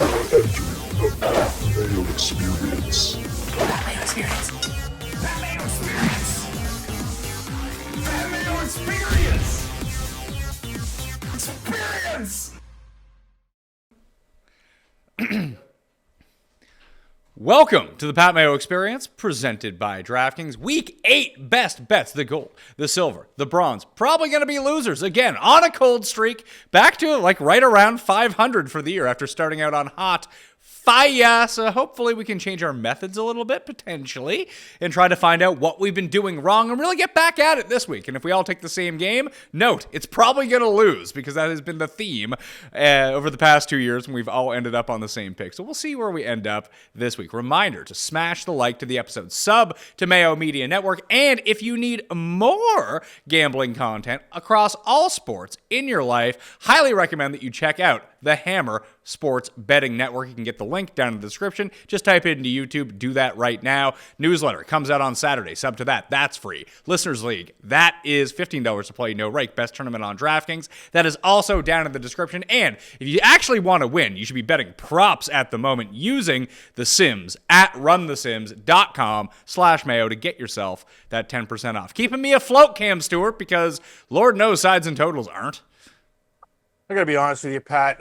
Entering the Mayo Experience. Mayo Experience. Mayo Experience. Mayo Experience. Experience. Welcome to the Pat Mayo Experience, presented by DraftKings. Week 8 best bets: the gold, the silver, the bronze. Probably going to be losers again on a cold streak. Back to like right around 500 for the year after starting out on hot fire. So hopefully we can change our methods a little bit, potentially, and try to find out what we've been doing wrong and really get back at it this week. And if we all take the same game, note, it's probably going to lose because that has been the theme over the past 2 years when we've all ended up on the same pick. So we'll see where we end up this week. Reminder to smash the like to the episode, sub to Mayo Media Network, and if you need more gambling content across all sports in your life, highly recommend that you check out the Hammer Sports Betting Network. You can get the link down in the description. Just type it into YouTube. Do that right now. Newsletter comes out on Saturday. Sub to that. That's free. Listeners League. That is $15 to play. No rake. Best tournament on DraftKings. That is also down in the description. And if you actually want to win, you should be betting props at the moment using The Sims at runthesims.com/Mayo to get yourself that 10% off. Keeping me afloat, Cam Stewart, because Lord knows sides and totals aren't. I gotta be honest with you, Pat.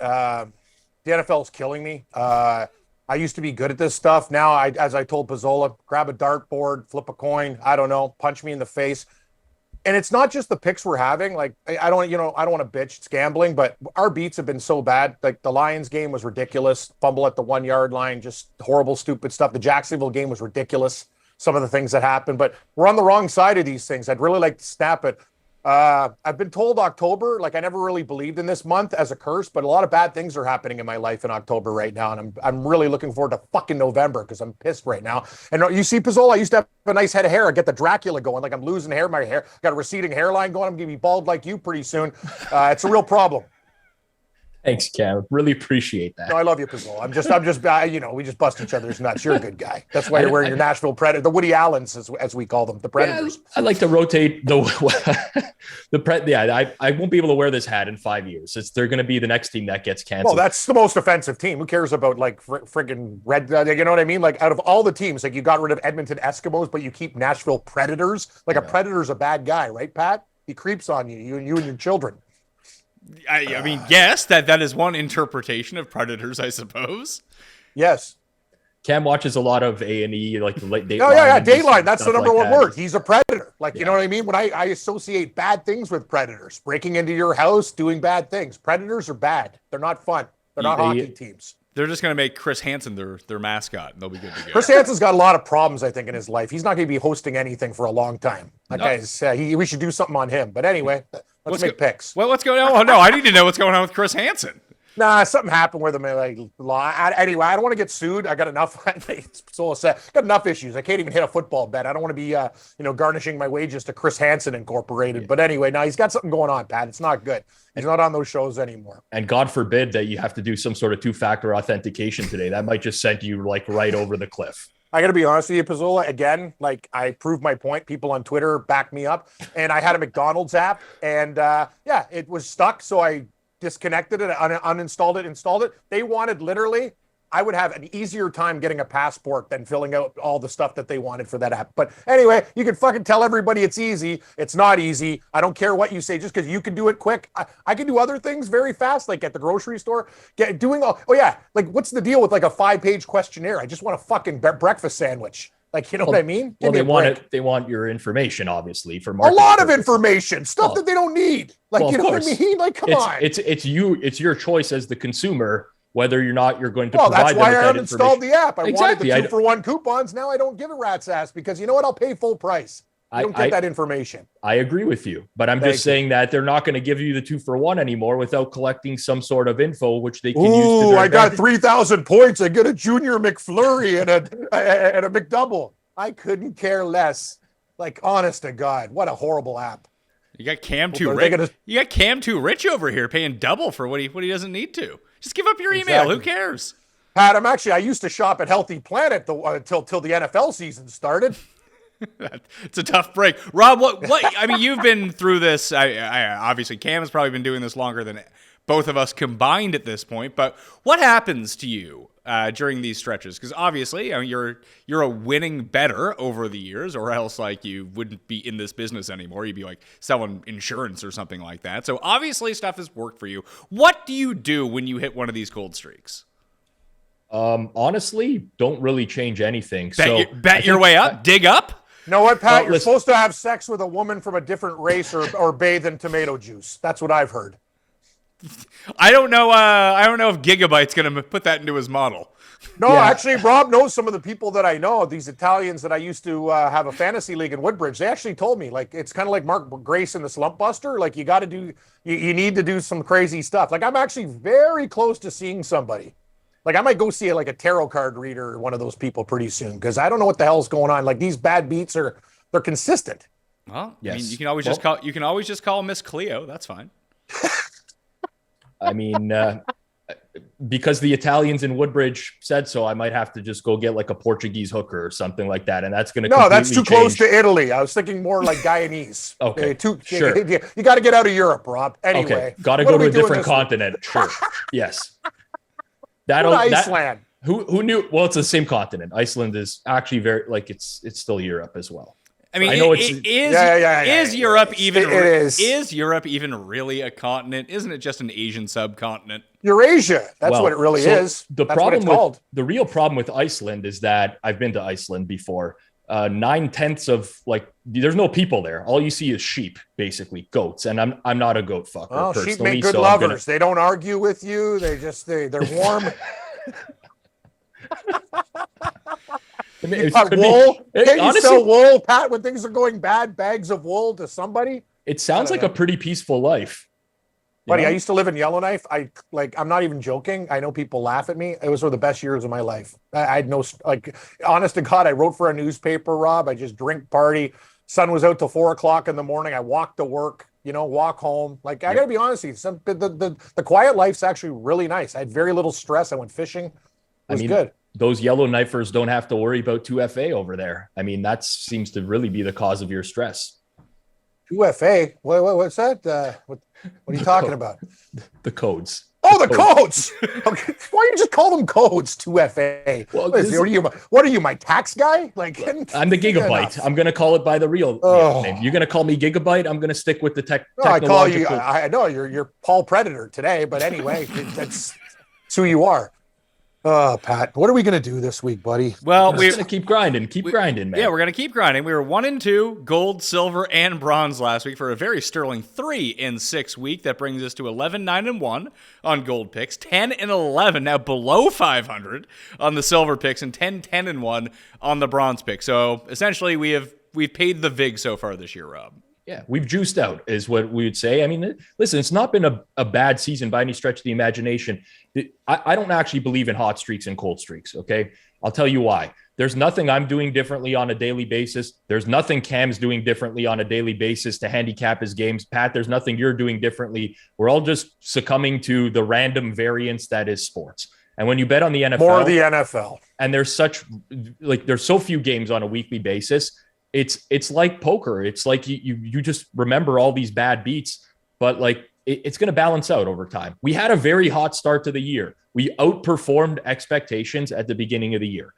The NFL is killing me. I used to be good at this stuff. Now, as I told Pizzola, grab a dartboard, flip a coin. I don't know, punch me in the face. And it's not just the picks we're having. Like I don't want to bitch. It's gambling, but our beats have been so bad. Like the Lions game was ridiculous. Fumble at the 1 yard line, just horrible, stupid stuff. The Jacksonville game was ridiculous. Some of the things that happened, but we're on the wrong side of these things. I'd really like to snap it. I've been told October, like I never really believed in this month as a curse, but a lot of bad things are happening in my life in October right now. And I'm really looking forward to fucking November because I'm pissed right now. And you see, Pizzola, I used to have a nice head of hair. I get the Dracula going. Like I'm losing hair. My hair got a receding hairline going. I'm going to be bald like you pretty soon. It's a real problem. Thanks, Cam. Really appreciate that. No, I love you, Pizzola. I'm just, we just bust each other's nuts. You're a good guy. That's why you're wearing your Nashville Predator, the Woody Allens, as we call them, the Predators. Yeah, I like to rotate the I won't be able to wear this hat in 5 years. They're going to be the next team that gets canceled. Well, that's the most offensive team. Who cares about like friggin' red? You know what I mean? Like out of all the teams, like you got rid of Edmonton Eskimos, but you keep Nashville Predators. Like a Predator's a bad guy, right, Pat? He creeps on you and your children. I mean, yes, that is one interpretation of Predators, I suppose. Yes. Cam watches a lot of A&E, like late Dateline. Oh, yeah, Dateline. That's the number one word. He's a predator. Like, you know what I mean? When I associate bad things with predators, breaking into your house, doing bad things. Predators are bad. They're not fun. They're not hockey teams. They're just going to make Chris Hansen their mascot, and they'll be good to go. Chris Hansen's got a lot of problems, I think, in his life. He's not going to be hosting anything for a long time. We should do something on him. But anyway, let's make picks. Well, what's going on? Oh, no, I need to know what's going on with Chris Hansen. Nah, something happened with him. Anyway, I don't want to get sued. I got enough. Got enough issues. I can't even hit a football bet. I don't want to be, garnishing my wages to Chris Hansen Incorporated. Yeah. But anyway, now he's got something going on, Pat. It's not good. He's not on those shows anymore. And God forbid that you have to do some sort of 2-factor authentication today. That might just send you like right over the cliff. I got to be honest with you, Pizzola. Again, like I proved my point. People on Twitter back me up. And I had a McDonald's app, and it was stuck. So I disconnected it, uninstalled it, installed it. They wanted literally, I would have an easier time getting a passport than filling out all the stuff that they wanted for that app. But anyway, you can fucking tell everybody it's easy. It's not easy. I don't care what you say, just because you can do it quick. I can do other things very fast, like at the grocery store. Like what's the deal with like a 5-page questionnaire? I just want a fucking breakfast sandwich. Like, you know what I mean? Well, they want your information, obviously, for marketing. A lot of information, stuff that they don't need. Like, you know what I mean? Like, come on. It's your choice as the consumer whether you're going to provide them with that information. That's why I uninstalled the app. I wanted the 2-for-1 coupons. Now I don't give a rat's ass because you know what? I'll pay full price. I don't get that information. I agree with you, but I'm just saying that they're not going to give you the 2-for-1 anymore without collecting some sort of info, which they can use to their advantage. Got 3,000 points. I get a Junior McFlurry and a McDouble. I couldn't care less. Like, honest to God, what a horrible app. You got Cam too rich. You got Cam too rich over here, paying double for what he doesn't need to. Just give up your email. Who cares? Pat, I used to shop at Healthy Planet till the NFL season started. It's a tough break. Rob, what I mean, you've been through this. I obviously Cam has probably been doing this longer than both of us combined at this point. But what happens to you during these stretches? Because obviously, I mean, you're a winning bettor over the years, or else like you wouldn't be in this business anymore. You'd be like selling insurance or something like that. So obviously, stuff has worked for you. What do you do when you hit one of these cold streaks? Honestly, don't really change anything. Bet your way up, dig up. You know what, Pat? You're supposed to have sex with a woman from a different race or bathe in tomato juice. That's what I've heard. I don't know if Gigabyte's going to put that into his model. No, actually, Rob knows some of the people that I know. These Italians that I used to have a fantasy league in Woodbridge. They actually told me, like, it's kind of like Mark Grace in the Slump Buster. Like, you need to do some crazy stuff. Like, I'm actually very close to seeing somebody. Like, I might go see a tarot card reader or one of those people pretty soon, because I don't know what the hell's going on. Like, these bad beats they're consistent. Well, yes. I mean, you can always just call Miss Cleo. That's fine. I mean, because the Italians in Woodbridge said so, I might have to just go get like a Portuguese hooker or something like that, and that's going to that's too close to Italy. I was thinking more like Guyanese. Okay, sure. You got to get out of Europe, Rob. Anyway, okay. Got to go to a different continent. Sure. Yes. Iceland. Who knew? Well, it's the same continent. Iceland is actually very it's still Europe as well. I mean, I know is Europe even? It is. Is Europe even really a continent? Isn't it just an Asian subcontinent? Eurasia. That's what it really is. The That's problem what it's called. The real problem with Iceland is that I've been to Iceland before. 9/10 of there's no people there. All you see is sheep, basically goats, and I'm not a goat fucker. Oh, personally, sheep make good lovers. They don't argue with you. They're warm. Wool? Can't you sell wool, Pat, when things are going bad? Bags of wool to somebody? It sounds like a pretty peaceful life. Buddy, I used to live in Yellowknife. I'm not even joking. I know people laugh at me. It was one of the best years of my life. I had no, honest to God, I wrote for a newspaper, Rob. I just drink, party. Sun was out till 4:00 in the morning. I walked to work, walk home. I got to be honest with you. The quiet life's actually really nice. I had very little stress. I went fishing. It was good. Those Yellowknifers don't have to worry about 2FA over there. I mean, that seems to really be the cause of your stress. 2FA? What's that? What are you talking about? The codes. Oh, the codes. Okay. Why don't you just call them codes? 2FA. Well, what are you, my tax guy? I'm the Gigabyte. I'm going to call it by the real name. You're going to call me Gigabyte. I'm going to stick with the technological. I call you. I know you're Paul Predator today, but anyway, that's who you are. Oh, Pat, what are we going to do this week, buddy? Well, we're going to keep grinding, man. Yeah, we're going to keep grinding. We were 1-2, gold, silver, and bronze last week for a very sterling 3-6 week. That brings us to 11-9-1 on gold picks, 10-11, now below 500 on the silver picks, and 10-1 on the bronze pick. So essentially, we've paid the vig so far this year, Rob. Yeah, we've juiced out is what we would say. I mean, listen, it's not been a bad season by any stretch of the imagination. I don't actually believe in hot streaks and cold streaks, okay? I'll tell you why. There's nothing I'm doing differently on a daily basis. There's nothing Cam's doing differently on a daily basis to handicap his games. Pat, there's nothing you're doing differently. We're all just succumbing to the random variance that is sports. And when you bet on the NFL, more of the NFL, and there's so few games on a weekly basis, it's like poker. It's like you just remember all these bad beats, but it's going to balance out over time. We had a very hot start to the year. We outperformed expectations at the beginning of the year.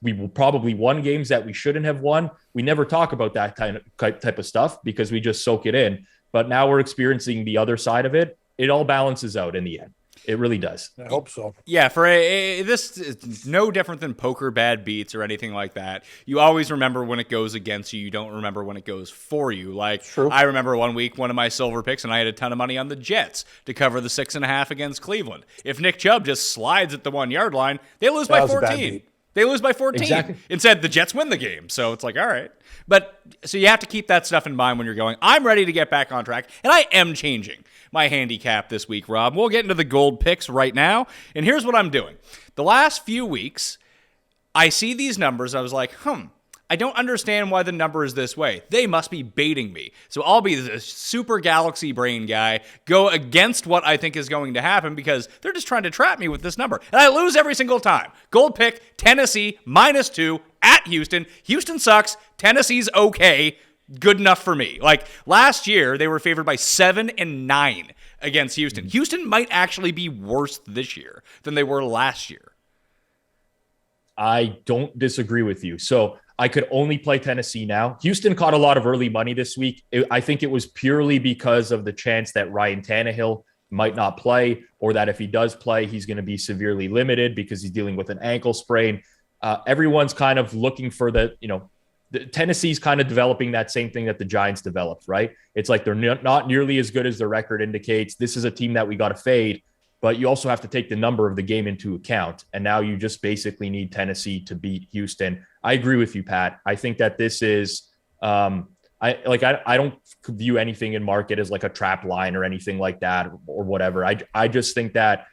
We probably won games that we shouldn't have won. We never talk about that type of stuff because we just soak it in. But now we're experiencing the other side of it. It all balances out in the end. It really does. I hope so. Yeah, this is no different than poker bad beats or anything like that. You always remember when it goes against you. You don't remember when it goes for you. True. I remember one week, one of my silver picks, and I had a ton of money on the Jets to cover the 6.5 against Cleveland. If Nick Chubb just slides at the 1 yard line, they lose by 14. They lose by 14. Exactly. Instead, the Jets win the game. So it's like, all right. But so you have to keep that stuff in mind when you're going, I'm ready to get back on track, and I am changing my handicap this week, Rob. We'll get into the gold picks right now, and here's what I'm doing. The last few weeks, I see these numbers, I was like, I don't understand why the number is this way. They must be baiting me. So I'll be the super galaxy brain guy, go against what I think is going to happen because they're just trying to trap me with this number. And I lose every single time. Gold pick, Tennessee, -2 at Houston. Houston sucks. Tennessee's okay. Good enough for me. Last year, they were favored by 7 and 9 against Houston. Houston might actually be worse this year than they were last year. I don't disagree with you. So I could only play Tennessee now. Houston caught a lot of early money this week. I think it was purely because of the chance that Ryan Tannehill might not play, or that if he does play, he's going to be severely limited because he's dealing with an ankle sprain. Everyone's kind of looking for the Tennessee's kind of developing that same thing that the Giants developed, right? It's like they're not nearly as good as the record indicates. This is a team that we got to fade, but you also have to take the number of the game into account. And now you just basically need Tennessee to beat Houston. I agree with you, Pat. I think that this is, I don't view anything in market as like a trap line or anything like that or whatever. I just think that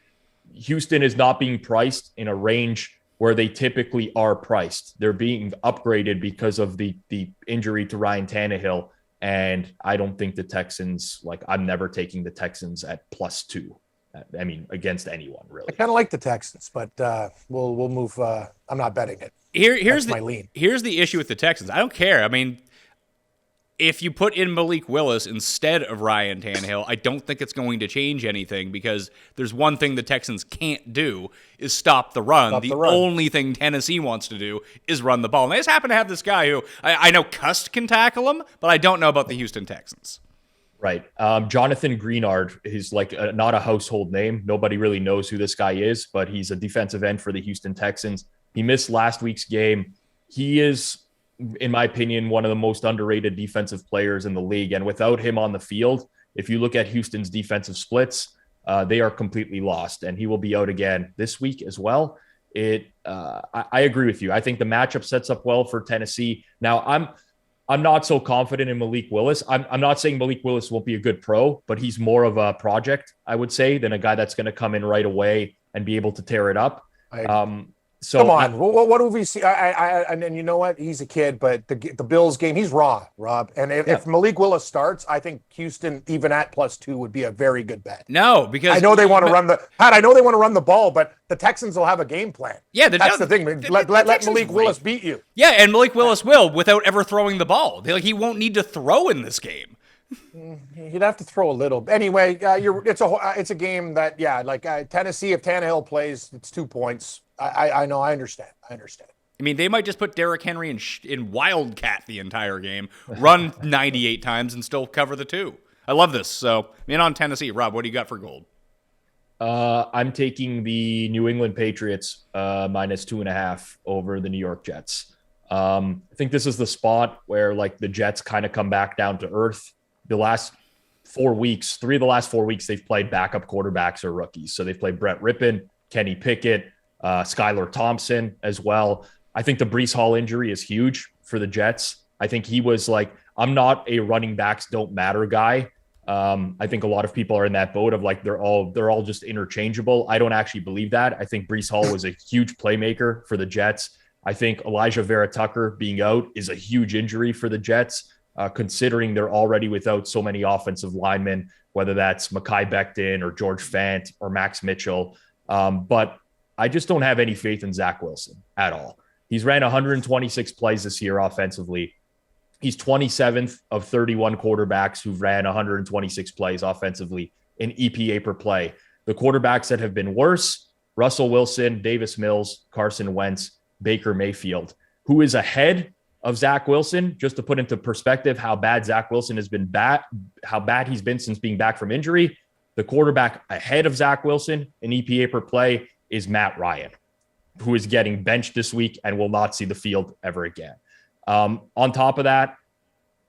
Houston is not being priced in a range where they typically are priced. They're being upgraded because of the injury to Ryan Tannehill. And I don't think the Texans, I'm never taking the Texans at +2. I mean, against anyone, really. I kind of like the Texans, but we'll move. I'm not betting it. Here's my lean. Here's the issue with the Texans. I don't care. I mean, if you put in Malik Willis instead of Ryan Tannehill, I don't think it's going to change anything, because there's one thing the Texans can't do is stop the run. The only thing Tennessee wants to do is run the ball. And they just happen to have this guy who I know Cust can tackle him, but I don't know about the Houston Texans. Right. Jonathan Greenard is not a household name. Nobody really knows who this guy is, but he's a defensive end for the Houston Texans. He missed last week's game. He is, in my opinion, one of the most underrated defensive players in the league. And without him on the field, if you look at Houston's defensive splits, they are completely lost. And he will be out again this week as well. I agree with you. I think the matchup sets up well for Tennessee. Now, I'm not so confident in Malik Willis. I'm not saying Malik Willis won't be a good pro, but he's more of a project, I would say, than a guy that's going to come in right away and be able to tear it up. So come on, what do we see? And you know what? He's a kid, but the Bills game, he's raw, Rob. And if Malik Willis starts, I think Houston, even at +2, would be a very good bet. No, because I know they want to run the ball, but the Texans will have a game plan. Yeah, that's the thing. Let Malik Willis beat you. Yeah, and Malik Willis will, without ever throwing the ball. He won't need to throw in this game. You'd have to throw a little. Anyway, it's a game that Tennessee, if Tannehill plays, it's 2 points. I know. I understand. I mean, they might just put Derrick Henry in Wildcat the entire game, run 98 times, and still cover the 2. I love this. So, in on Tennessee. Rob, what do you got for gold? I'm taking the New England Patriots -2.5 over the New York Jets. I think this is the spot where the Jets kind of come back down to earth. The last 4 weeks, 3 of the last 4 weeks, they've played backup quarterbacks or rookies. So they've played Brett Rippon, Kenny Pickett, Skylar Thompson as well. I think the Breece Hall injury is huge for the Jets. I think he was I'm not a running backs don't matter guy. I think a lot of people are in that boat of they're all just interchangeable. I don't actually believe that. I think Breece Hall was a huge playmaker for the Jets. I think Elijah Vera Tucker being out is a huge injury for the Jets, considering they're already without so many offensive linemen, whether that's Mekhi Becton or George Fant or Max Mitchell. But I just don't have any faith in Zach Wilson at all. He's ran 126 plays this year offensively. He's 27th of 31 quarterbacks who've ran 126 plays offensively in EPA per play. The quarterbacks that have been worse, Russell Wilson, Davis Mills, Carson Wentz, Baker Mayfield. Who is ahead of Zach Wilson? Just to put into perspective how bad Zach Wilson has been, how bad he's been since being back from injury. The quarterback ahead of Zach Wilson in EPA per play is Matt Ryan, who is getting benched this week and will not see the field ever again. On top of that,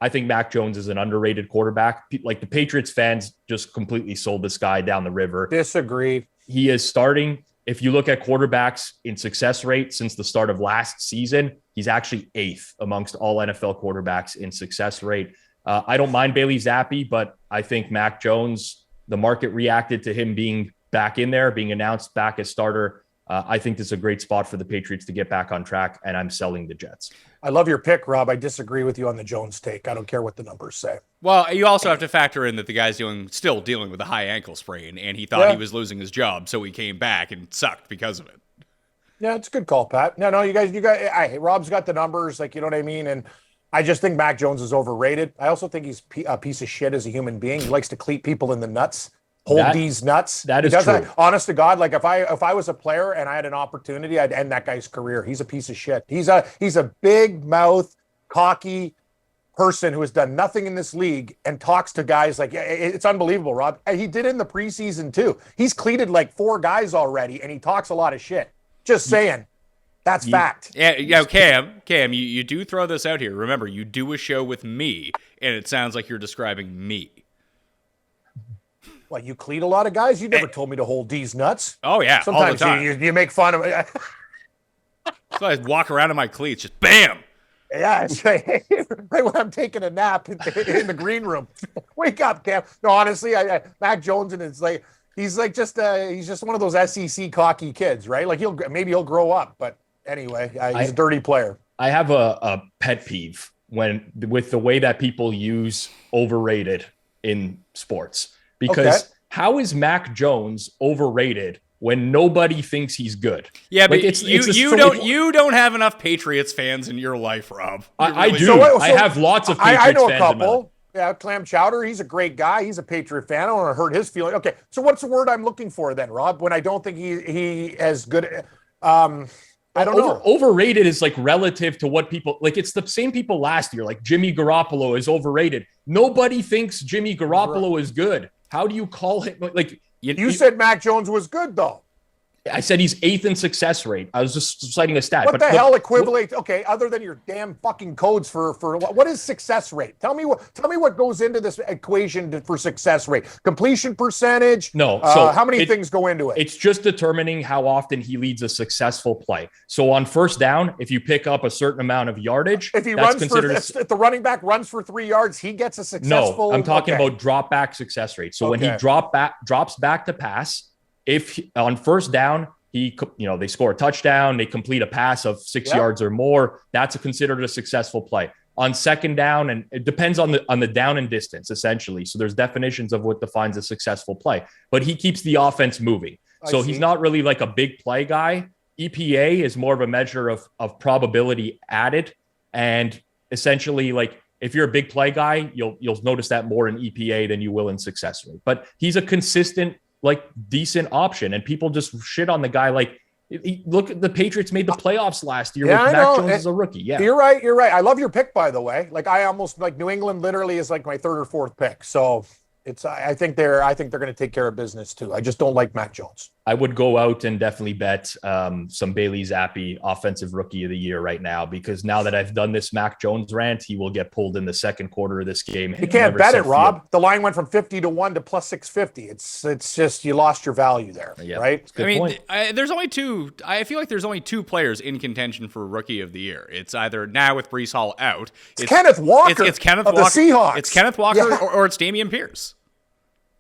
I think Mac Jones is an underrated quarterback. The Patriots fans just completely sold this guy down the river. Disagree. He is starting. If you look at quarterbacks in success rate since the start of last season, he's actually 8th amongst all NFL quarterbacks in success rate. I don't mind Bailey Zappi, but I think Mac Jones, the market reacted to him being back in there, being announced back as starter. I think this is a great spot for the Patriots to get back on track, and I'm selling the Jets. I love your pick, Rob. I disagree with you on the Jones take. I don't care what the numbers say. Well, you also have to factor in that the guy's still dealing with a high ankle sprain, and he thought he was losing his job, so he came back and sucked because of it. Yeah, it's a good call, Pat. No, you guys, Rob's got the numbers, you know what I mean? And I just think Mac Jones is overrated. I also think he's a piece of shit as a human being. He likes to cleat people in the nuts. hold these nuts. That He is does true. Honest to God, like if I was a player and I had an opportunity, I'd end that guy's career. He's a piece of shit. He's a big mouth, cocky person who has done nothing in this league and talks to guys like it's unbelievable, Rob. And he did it in the preseason too. He's cleated like 4 guys already, and he talks a lot of shit. Just saying. That's fact. Yeah, Cam, you do throw this out here. Remember, you do a show with me, and it sounds like you're describing me. Well, you cleat a lot of guys. You never told me to hold these nuts. Oh, yeah, Sometimes all the time. you make fun of it. So I walk around in my cleats, just bam. Yeah, it's right when I'm taking a nap in the green room. Wake up, Cam. No, honestly, Mac Jones, and it's like he's just one of those SEC cocky kids, right? Like maybe he'll grow up, but anyway, he's a dirty player. I have a pet peeve with the way that people use overrated in sports, because how is Mac Jones overrated when nobody thinks he's good? Yeah, but like you don't have enough Patriots fans in your life, Rob. I do. So I have lots of Patriots I know a fans in my life. couple. Yeah, Clam Chowder, he's a great guy. He's a Patriot fan. I don't want to hurt his feeling. Okay, so what's the word I'm looking for then, Rob? When I don't think he as good. I don't know. Overrated is like relative to what people like. It's the same people last year. Like Jimmy Garoppolo is overrated. Nobody thinks Jimmy Garoppolo is good. How do you call him? Like you said Mac Jones was good though. I said he's 8th in success rate. I was just citing a stat. What the hell equivalent? Okay, other than your damn fucking codes for what is success rate? Tell me what goes into this equation for success rate. Completion percentage. No. So how many things go into it? It's just determining how often he leads a successful play. So on first down, if you pick up a certain amount of yardage, if he runs if the running back runs for 3 yards, he gets a successful. No, I'm talking about drop back success rate. So when he drops back to pass. If on first down, they score a touchdown, they complete a pass of 6 yards or more, that's considered a successful play. On second down, and it depends on the down and distance, essentially. So there's definitions of what defines a successful play. But he keeps the offense moving. So he's not really like a big play guy. EPA is more of a measure of probability added. And essentially, like if you're a big play guy, you'll notice that more in EPA than you will in success rate. But he's a consistent, like decent option, and people just shit on the guy. Like, look at the Patriots made the playoffs last year with Mac Jones as a rookie. Yeah, you're right. I love your pick, by the way. Like I almost like New England literally is like my 3rd or 4th pick. So I think they're going to take care of business too. I just don't like Mac Jones. I would go out and definitely bet some Bailey Zappi offensive rookie of the year right now, because now that I've done this Mac Jones rant, he will get pulled in the second quarter of this game. You can't bet it, Rob. The line went from 50-1 to plus 650. It's just you lost your value there, right? I mean, there's only two. I feel like there's only 2 players in contention for rookie of the year. It's either now with Breece Hall out. It's Kenneth Walker. It's Kenneth of Walker. The Seahawks. It's Kenneth Walker or it's Dameon Pierce.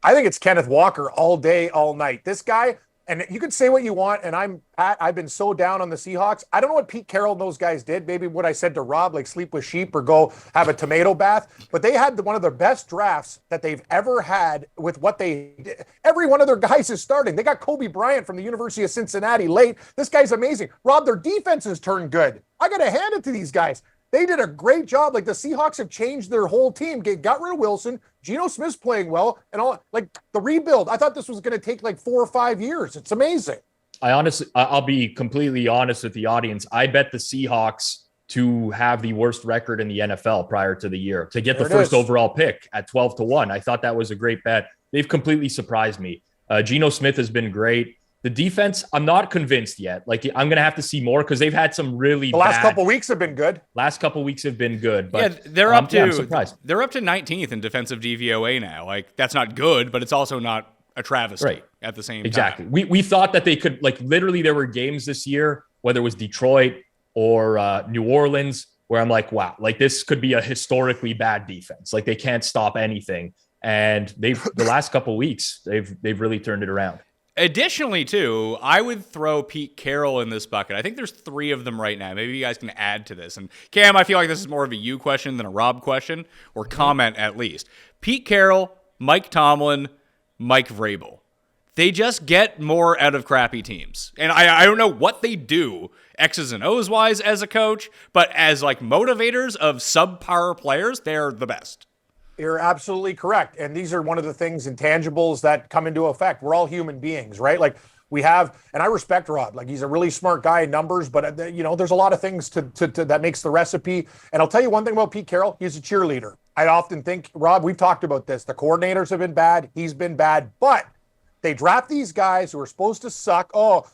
I think it's Kenneth Walker all day, all night. This guy, and you can say what you want, and I've been so down on the Seahawks. I don't know what Pete Carroll and those guys did. Maybe what I said to Rob, like sleep with sheep or go have a tomato bath. But they had one of their best drafts that they've ever had with what they did. Every one of their guys is starting. They got Kobe Bryant from the University of Cincinnati late. This guy's amazing. Rob, their defense has turned good. I got to hand it to these guys. They did a great job. Like the Seahawks have changed their whole team. Got rid of Wilson. Geno Smith's playing well, and all like the rebuild. I thought this was going to take like 4 or 5 years. It's amazing. I'll be completely honest with the audience. I bet the Seahawks to have the worst record in the NFL prior to the year, to get the first overall pick at 12-1. I thought that was a great bet. They've completely surprised me. Geno Smith has been great. The defense, I'm not convinced yet. Like I'm going to have to see more because they've had some really the last couple weeks have been good. Last couple weeks have been good. But yeah, they're up to I'm surprised. They're up to 19th in defensive DVOA now. Like that's not good, but it's also not a travesty at the same time. We thought that they could, like literally there were games this year, whether it was Detroit or New Orleans, where I'm like, wow, like this could be a historically bad defense. Like they can't stop anything. And the last couple weeks, they've really turned it around. Additionally, too, I would throw Pete Carroll in this bucket. I think there's 3 of them right now. Maybe you guys can add to this. And Cam, I feel like this is more of a you question than a Rob question, or comment at least. Pete Carroll, Mike Tomlin, Mike Vrabel. They just get more out of crappy teams. And I don't know what they do X's and O's wise as a coach, but as like motivators of subpar players, they're the best. You're absolutely correct. And these are one of the things, intangibles that come into effect. We're all human beings, right? Like we have, and I respect Rod. Like he's a really smart guy in numbers, but there's a lot of things to that makes the recipe. And I'll tell you one thing about Pete Carroll. He's a cheerleader. I often think, Rob, we've talked about this. The coordinators have been bad. He's been bad, but they draft these guys who are supposed to suck. Oh,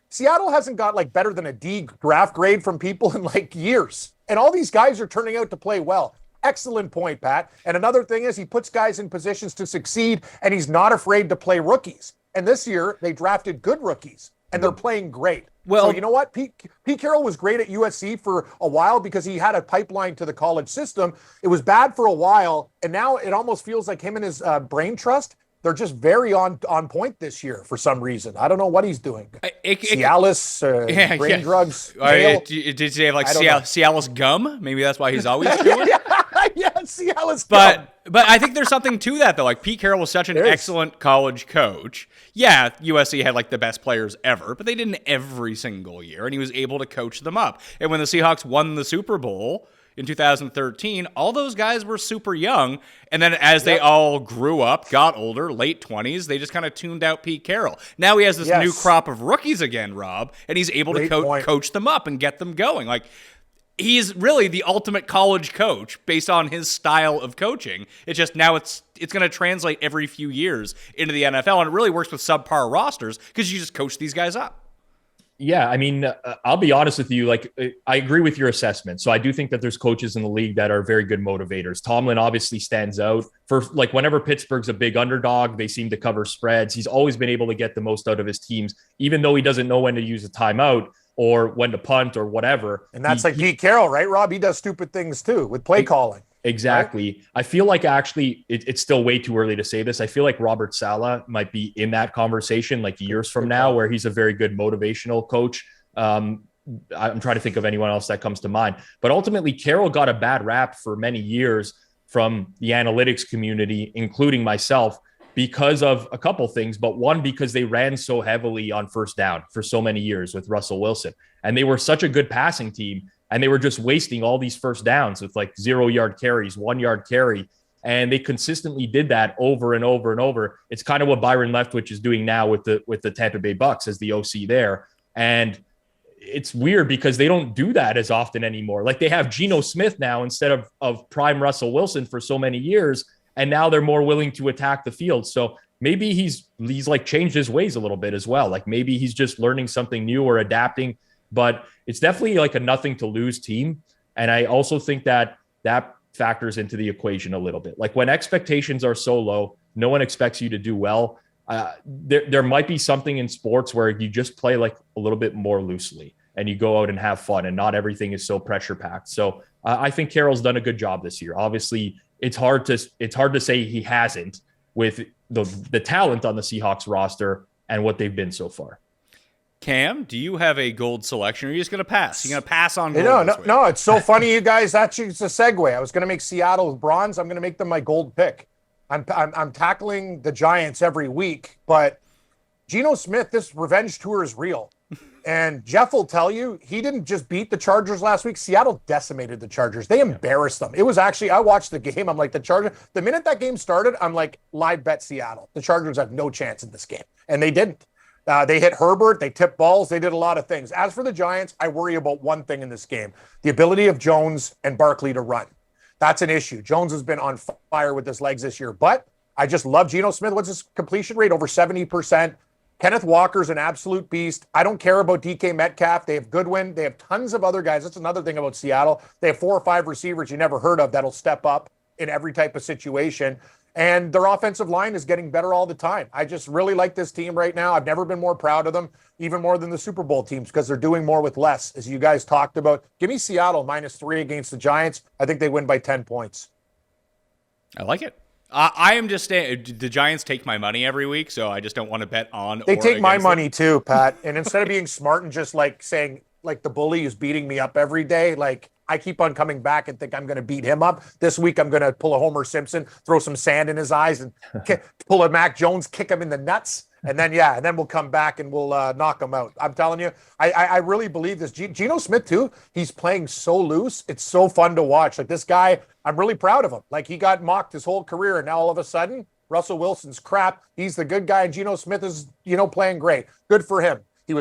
Seattle hasn't got like better than a D draft grade from people in like years. And all these guys are turning out to play well. Excellent point, Pat. And another thing is he puts guys in positions to succeed, and he's not afraid to play rookies. And this year they drafted good rookies, and they're playing great. Well, so you know what? Pete Carroll was great at USC for a while because he had a pipeline to the college system. It was bad for a while, and now it almost feels like him and his brain trust, they're just very on point this year for some reason. I don't know what he's doing. Cialis, brain drugs. Did he have like Cialis gum? Maybe that's why he's always chewing. Yeah, Cialis gum. But I think there's something to that, though. Like, Pete Carroll was such an excellent college coach. Yeah, USC had, like, the best players ever, but they didn't every single year, and he was able to coach them up. And when the Seahawks won the Super Bowl in 2013, all those guys were super young, and then as they all grew up, got older, late 20s, they just kind of tuned out Pete Carroll. Now he has this new crop of rookies again, Rob, and he's able to coach them up and get them going. Like, he's really the ultimate college coach based on his style of coaching. It's just now it's going to translate every few years into the NFL, and it really works with subpar rosters because you just coach these guys up. Yeah, I mean, I'll be honest with you. Like, I agree with your assessment. So I do think that there's coaches in the league that are very good motivators. Tomlin obviously stands out for like whenever Pittsburgh's a big underdog, they seem to cover spreads. He's always been able to get the most out of his teams, even though he doesn't know when to use a timeout or when to punt or whatever. And that's Pete Carroll, right, Rob? He does stupid things too with play calling. Exactly. Right? I feel like actually it's still way too early to say this. I feel like Robert Saleh might be in that conversation like years from now, where he's a very good motivational coach. I'm trying to think of anyone else that comes to mind. But ultimately, Carroll got a bad rap for many years from the analytics community, including myself, because of a couple things. But one, because they ran so heavily on first down for so many years with Russell Wilson. And they were such a good passing team. And they were just wasting all these first downs with like 0-yard carries, 1-yard carry. And they consistently did that over and over and over. It's kind of what Byron Leftwich is doing now with the Tampa Bay Bucks as the OC there. And it's weird because they don't do that as often anymore. Like they have Geno Smith now instead of prime Russell Wilson for so many years. And now they're more willing to attack the field. So maybe he's like changed his ways a little bit as well. Like maybe he's just learning something new or adapting. But it's definitely like a nothing to lose team. And I also think that factors into the equation a little bit. Like when expectations are so low, no one expects you to do well. There might be something in sports where you just play like a little bit more loosely and you go out and have fun and not everything is so pressure packed. So I think Carroll's done a good job this year. Obviously it's hard to say he hasn't with the talent on the Seahawks roster and what they've been so far. Cam, do you have a gold selection, or are you just going to pass? You're going to pass on gold No, it's so funny, you guys. Actually, it's a segue. I was going to make Seattle bronze. I'm going to make them my gold pick. I'm tackling the Giants every week, but Geno Smith, this revenge tour is real. And Jeff will tell you, he didn't just beat the Chargers last week. Seattle decimated the Chargers. They embarrassed them. It was actually, I watched the game. I'm like, the Chargers, the minute that game started, I'm like, live bet Seattle. The Chargers have no chance in this game. And they didn't. They hit Herbert. They tipped balls. They did a lot of things. As for the Giants, I worry about one thing in this game, the ability of Jones and Barkley to run. That's an issue. Jones has been on fire with his legs this year, but I just love Geno Smith. What's his completion rate? Over 70%. Kenneth Walker's an absolute beast. I don't care about DK Metcalf. They have Goodwin. They have tons of other guys. That's another thing about Seattle. They have 4 or 5 receivers you never heard of that'll step up in every type of situation. And their offensive line is getting better all the time. I just really like this team right now. I've never been more proud of them, even more than the Super Bowl teams, because they're doing more with less, as you guys talked about. Give me Seattle -3 against the Giants. I think they win by 10 points. I like it. I am just saying, the Giants take my money every week, so I just don't want to bet on. They take my money too, Pat. And instead of being smart and just like saying, like the bully is beating me up every day, like I keep on coming back and think I'm going to beat him up. This week I'm going to pull a Homer Simpson, throw some sand in his eyes, and pull a Mac Jones, kick him in the nuts, And then we'll come back and we'll knock them out. I'm telling you, I really believe this. Geno Smith too. He's playing so loose. It's so fun to watch. Like this guy, I'm really proud of him. Like he got mocked his whole career, and now all of a sudden, Russell Wilson's crap. He's the good guy, and Geno Smith is playing great. Good for him. He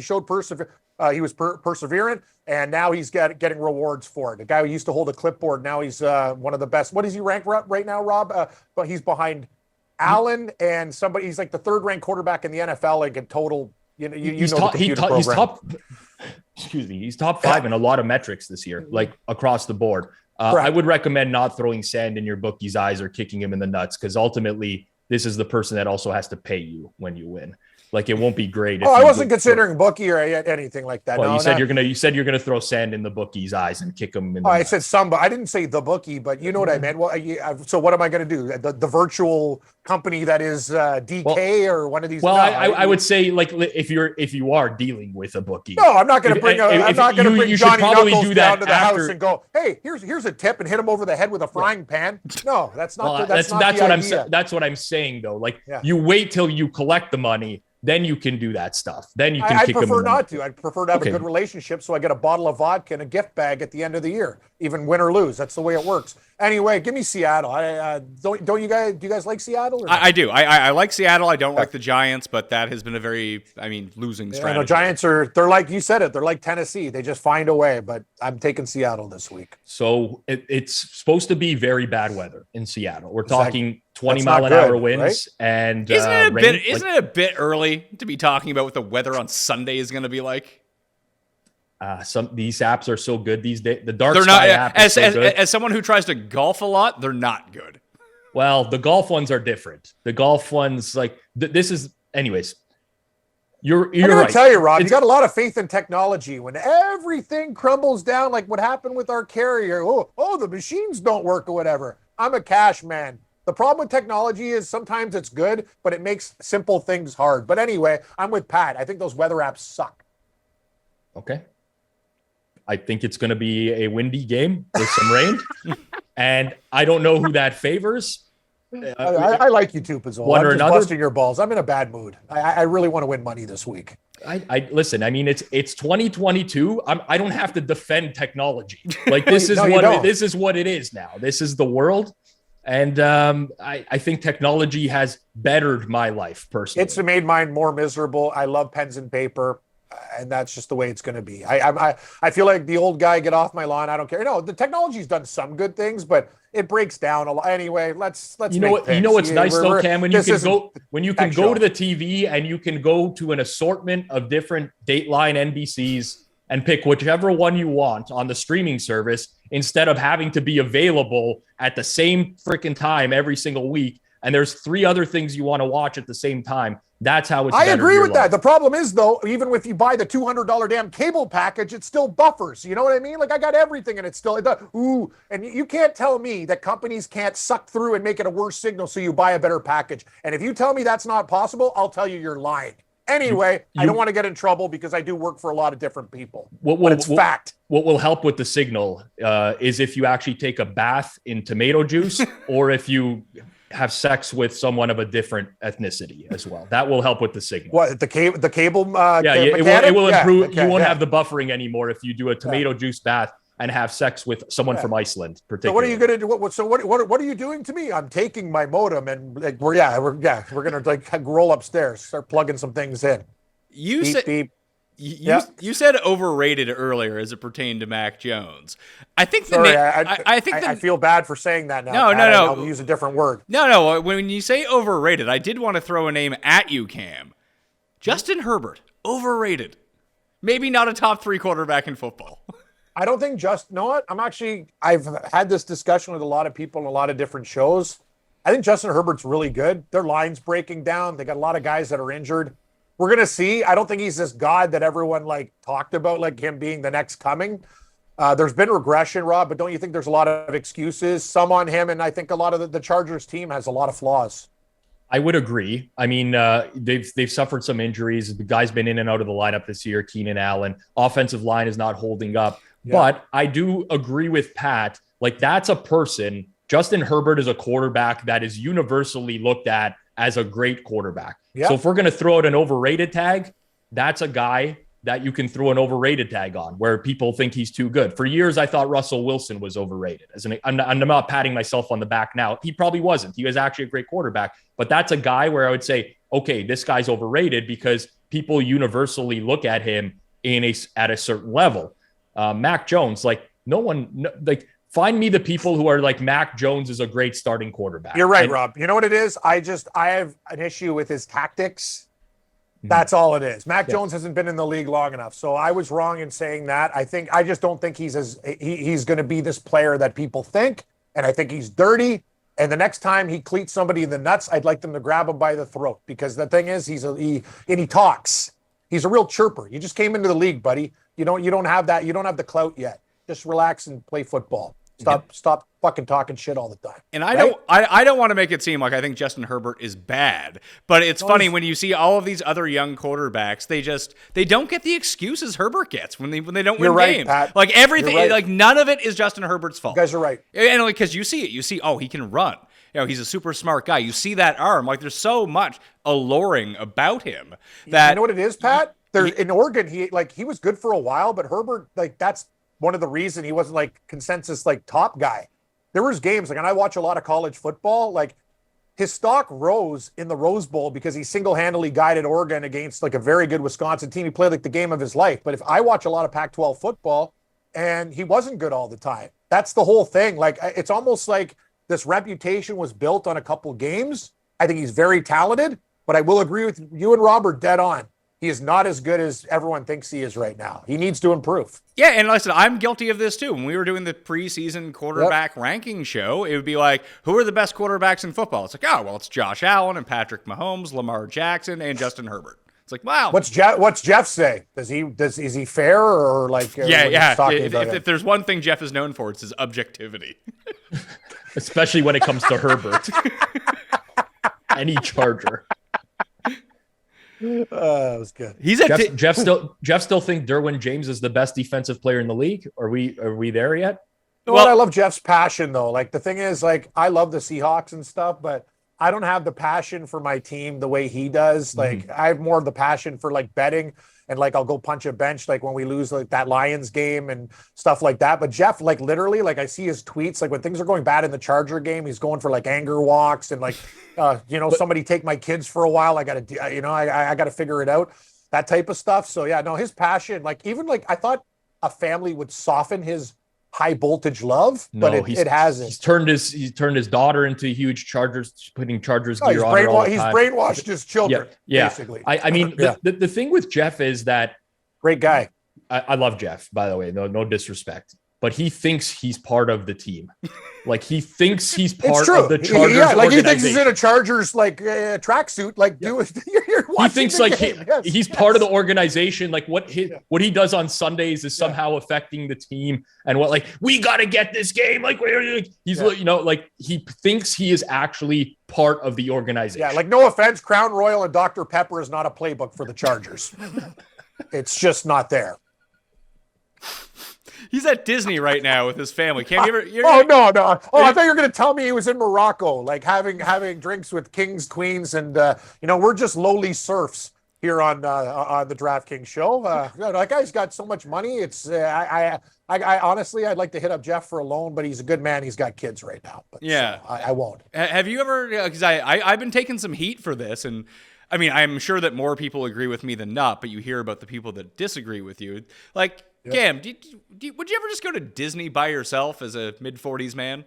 showed perseverant, and now he's getting rewards for it. The guy who used to hold a clipboard, now he's one of the best. What is he ranked right now, Rob? But he's behind Allen and somebody. He's like the third-ranked quarterback in the NFL, like in total. He's top 5 in a lot of metrics this year, like across the board. I would recommend not throwing sand in your bookie's eyes or kicking him in the nuts, because ultimately this is the person that also has to pay you when you win. Like it won't be great. I wasn't considering bookie or anything like that. Well, you said you're gonna throw sand in the bookie's eyes and kick him in the nuts. I said some, but I didn't say the bookie, but you know what I meant. Well, so what am I going to do? The virtual company that is DK or one of these? Well, I would say, like, if you are dealing with a bookie. No, I'm not going to bring Johnny Knuckles down to the house and go, hey, here's a tip, and hit him over the head with a frying pan. No, that's not. That's what I'm saying though. Like you wait till you collect the money. Then you can do that stuff. Then you can kick them. I prefer not to. I prefer to have a good relationship, so I get a bottle of vodka and a gift bag at the end of the year, even win or lose. That's the way it works. Anyway, give me Seattle. Do you guys like Seattle? I do. I like Seattle. I don't like the Giants, but that has been a very, losing strategy. The Giants they're like you said it. They're like Tennessee. They just find a way. But I'm taking Seattle this week. So it's supposed to be very bad weather in Seattle. We're talking 20-mile-an-hour winds, right? And isn't it a bit early to be talking about what the weather on Sunday is going to be like? These apps are so good these days. The Dark Sky app is so good. As someone who tries to golf a lot, they're not good. Well, the golf ones are different. The golf ones, like this is, anyways. You're right. I'm going to tell you, Rob, you got a lot of faith in technology. When everything crumbles down, like what happened with our carrier, the machines don't work or whatever. I'm a cash man. The problem with technology is sometimes it's good, but it makes simple things hard. But anyway, I'm with Pat. I think those weather apps suck. Okay. I think it's going to be a windy game with some rain. And I don't know who that favors. I like you too, Pizzola. I'm just busting your balls. I'm in a bad mood. I really want to win money this week. I listen. I mean, it's 2022. I don't have to defend technology. Like this is what it is now. This is the world. And I think technology has bettered my life personally. It's made mine more miserable. I love pens and paper, and that's just the way it's going to be. I feel like the old guy, get off my lawn. I don't care. No, the technology's done some good things, but it breaks down a lot. Anyway, let's. You know what's nice though, Cam, when you can go to the TV and you can go to an assortment of different Dateline NBCs and pick whichever one you want on the streaming service, instead of having to be available at the same freaking time every single week. And there's 3 other things you want to watch at the same time. That's how it's. I agree with that. The problem is though, even if you buy the $200 damn cable package, it still buffers. You know what I mean? Like I got everything and it does. And you can't tell me that companies can't suck through and make it a worse signal so you buy a better package. And if you tell me that's not possible, I'll tell you you're lying. Anyway, I don't want to get in trouble because I do work for a lot of different people. But it's fact. What will help with the signal is if you actually take a bath in tomato juice or if you have sex with someone of a different ethnicity as well. That will help with the signal. What, the cable? It will improve. Okay, you won't have the buffering anymore if you do a tomato juice bath and have sex with someone from Iceland, particularly. So what are you going to do? What are you doing to me? I'm taking my modem and we're going to roll upstairs, start plugging some things in. You said overrated earlier as it pertained to Mac Jones. I think I feel bad for saying that now. No. I'll use a different word. No. When you say overrated, I did want to throw a name at you, Cam. Justin Herbert, overrated. Maybe not a top 3 quarterback in football. I don't think I've had this discussion with a lot of people in a lot of different shows. I think Justin Herbert's really good. Their line's breaking down. They got a lot of guys that are injured. We're going to see. I don't think he's this god that everyone talked about, like him being the next coming. There's been regression, Rob, but don't you think there's a lot of excuses, some on him? And I think a lot of the Chargers team has a lot of flaws. I would agree. I mean, they've suffered some injuries. The guy's been in and out of the lineup this year, Keenan Allen. Offensive line is not holding up. Yeah. But I do agree with Pat. Like, that's a person. Justin Herbert is a quarterback that is universally looked at as a great quarterback. Yeah. So if we're going to throw out an overrated tag, that's a guy that you can throw an overrated tag on where people think he's too good. For years, I thought Russell Wilson was overrated. I'm not patting myself on the back now. He probably wasn't. He was actually a great quarterback, but that's a guy where I would say, okay, this guy's overrated because people universally look at him at a certain level. Mac Jones, find me the people who are like Mac Jones is a great starting quarterback. You're right, Rob. You know what it is? I have an issue with his tactics. That's all it is. Mac Jones hasn't been in the league long enough. So I was wrong in saying that. I just don't think he's going to be this player that people think. And I think he's dirty. And the next time he cleats somebody in the nuts, I'd like them to grab him by the throat, because the thing is he talks. He's a real chirper. You just came into the league, buddy. You don't have that. You don't have the clout yet. Just relax and play football. Stop fucking talking shit all the time. And I don't want to make it seem like I think Justin Herbert is bad, but it's funny when you see all of these other young quarterbacks, they don't get the excuses Herbert gets when they don't win games. Pat. Like everything, You're right. like none of it is Justin Herbert's fault. You guys are right. And because you see it, oh, he can run. He's a super smart guy. You see that arm. Like there's so much alluring about him that you know what it is, Pat? In Oregon, he was good for a while, but Herbert, that's one of the reason he wasn't like consensus top guy. There was games and I watch a lot of college football, his stock rose in the Rose Bowl because he single-handedly guided Oregon against a very good Wisconsin team. He played the game of his life. But if I watch a lot of Pac-12 football and he wasn't good all the time, that's the whole thing. It's almost like this reputation was built on a couple games. I think he's very talented, but I will agree with you and Robert dead on. He is not as good as everyone thinks he is right now. He needs to improve. Yeah, and listen, I'm guilty of this too. When we were doing the preseason quarterback ranking show, it would be like, who are the best quarterbacks in football? It's like, oh, well, it's Josh Allen and Patrick Mahomes, Lamar Jackson, and Justin Herbert. It's like, wow. What's Jeff say? Is he fair or yeah? If there's one thing Jeff is known for, it's his objectivity. Especially when it comes to Herbert. Any Charger. That was good. Jeff still think Derwin James is the best defensive player in the league. Are we there yet? Well, I love Jeff's passion though. The thing is, I love the Seahawks and stuff, but I don't have the passion for my team the way he does. I have more of the passion for betting and I'll go punch a bench when we lose that Lions game and stuff like that. But Jeff, literally, I see his tweets when things are going bad in the Charger game, he's going for anger walks and somebody take my kids for a while. I got to I got to figure it out, that type of stuff. So yeah, no, his passion, even I thought a family would soften his high voltage love, but it hasn't. He's turned his daughter into huge Chargers, putting Chargers gear on her all the time. He's brainwashed his children, basically. I mean, the thing with Jeff is that great guy. I love Jeff, by the way, no disrespect, but he thinks he's part of the team. He thinks he's part of the Chargers organization. He thinks he's in a Chargers tracksuit. He thinks he's part of the organization. What he does on Sundays is somehow affecting the team, and we got to get this game. He thinks he is actually part of the organization. Yeah, no offense, Crown Royal and Dr. Pepper is not a playbook for the Chargers. It's just not there. He's at Disney right now with his family. Cam, no. I thought you were going to tell me he was in Morocco, having drinks with kings, queens, and we're just lowly serfs here on the DraftKings show. That guy's got so much money. It's I honestly, I'd like to hit up Jeff for a loan, but he's a good man. He's got kids right now. But yeah, so I won't. Have you ever? Because I've been taking some heat for this, and I mean, I'm sure that more people agree with me than not. But you hear about the people that disagree with you, Yep. Cam, would you ever just go to Disney by yourself as a mid-40s man?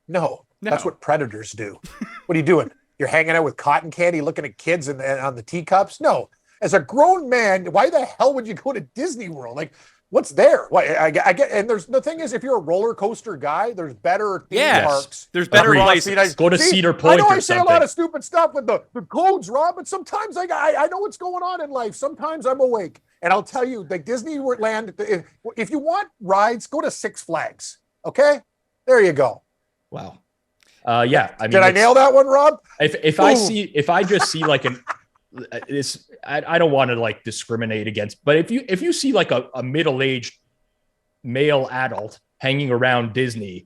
No, that's what predators do. What are you doing? You're hanging out with cotton candy, looking at kids and on the teacups? No. As a grown man, why the hell would you go to Disney World? What's there? I get, and the thing is, if you're a roller coaster guy, there's better theme parks. There's better places. Go to Cedar Point. I know I say a lot of stupid stuff with the codes, Rob, but sometimes I know what's going on in life. Sometimes I'm awake. And I'll tell you, Disneyland, if you want rides, go to Six Flags. Okay? There you go. Wow. Yeah. I mean, did I nail that one, Rob? If I just see I don't want to discriminate against, but if you see a middle-aged male adult hanging around Disney,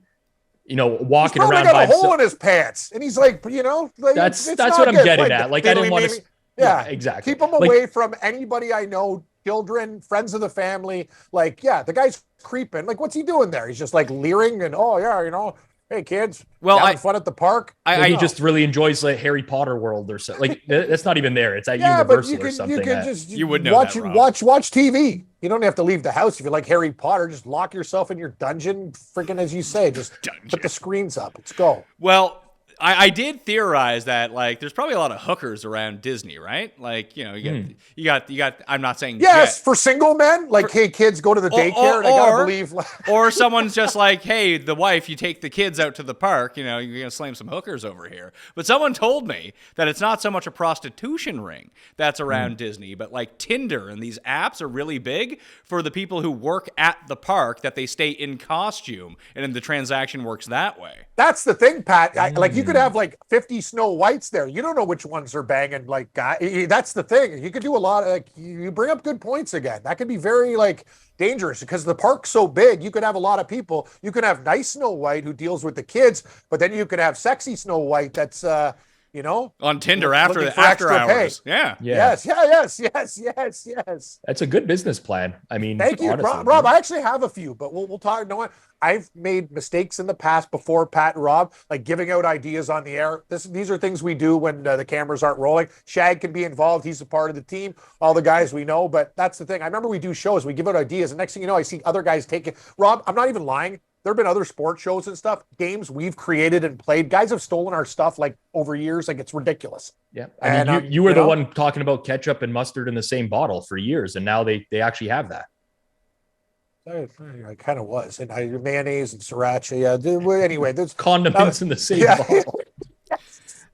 walking probably around got by a hole himself. in his pants, and he's like, like, That's it's what not I'm good. getting at. Like, I don't want to. Yeah, exactly. Keep him away from anybody I know, children, friends of the family. Like, yeah, the guy's creeping. Like, what's he doing there? He's just like leering and, oh yeah, hey kids, having fun at the park. He just really enjoys like Harry Potter world or something. Like that's not even there. It's at Universal or something. You can just you would know watch that, Rob. watch TV. You don't have to leave the house if you like Harry Potter. Just lock yourself in your dungeon, freaking as you say. Just put the screens up. Let's go. Well, I did theorize that like there's probably a lot of hookers around Disney, right? Like, you got I'm not saying yes, for single men, like, hey kids, go to the daycare, and I gotta believe or someone's just like, hey, the wife, you take the kids out to the park, you're gonna slam some hookers over here. But someone told me that it's not so much a prostitution ring that's around Disney, but like Tinder and these apps are really big for the people who work at the park, that they stay in costume and then the transaction works that way. That's the thing, Pat. Like, you could have like 50 Snow Whites there. You don't know which ones are banging. Like, that's the thing. You could do a lot of, like, you bring up good points again. That could be very like dangerous because the park's so big. You could have a lot of people. You could have nice Snow White who deals with the kids, but then you could have sexy Snow White that's on Tinder after hours. Pay. Yeah. Yes. That's a good business plan. I mean, thank you, honestly, Rob. I actually have a few, but we'll talk. You know what? I've made mistakes in the past before, Pat and Rob, like giving out ideas on the air. These are things we do when the cameras aren't rolling. Shag can be involved. He's a part of the team. All the guys we know, but that's the thing. I remember we do shows. We give out ideas, and next thing you know, I see other guys take it. Rob, I'm not even lying. There have been other sports shows and stuff, games we've created and played. Guys have stolen our stuff like over years. Like, it's ridiculous. Yeah. I mean, you were the one talking about ketchup and mustard in the same bottle for years, and now they actually have that. I kind of was. And mayonnaise and sriracha. Yeah. Anyway, there's condiments in the same bottle.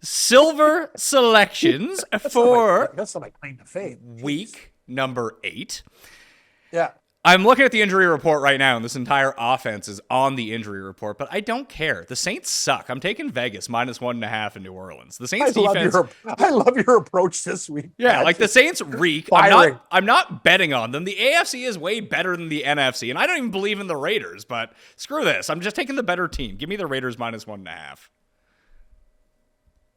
Silver selections for that's my claim to fame. Week number 8. Yeah. I'm looking at the injury report right now, and this entire offense is on the injury report, but I don't care. The Saints suck. I'm taking Vegas -1.5 in New Orleans. The Saints defense. I love your approach this week. Yeah, like the Saints reek. I'm not betting on them. The AFC is way better than the NFC, and I don't even believe in the Raiders, but screw this. I'm just taking the better team. Give me the Raiders -1.5.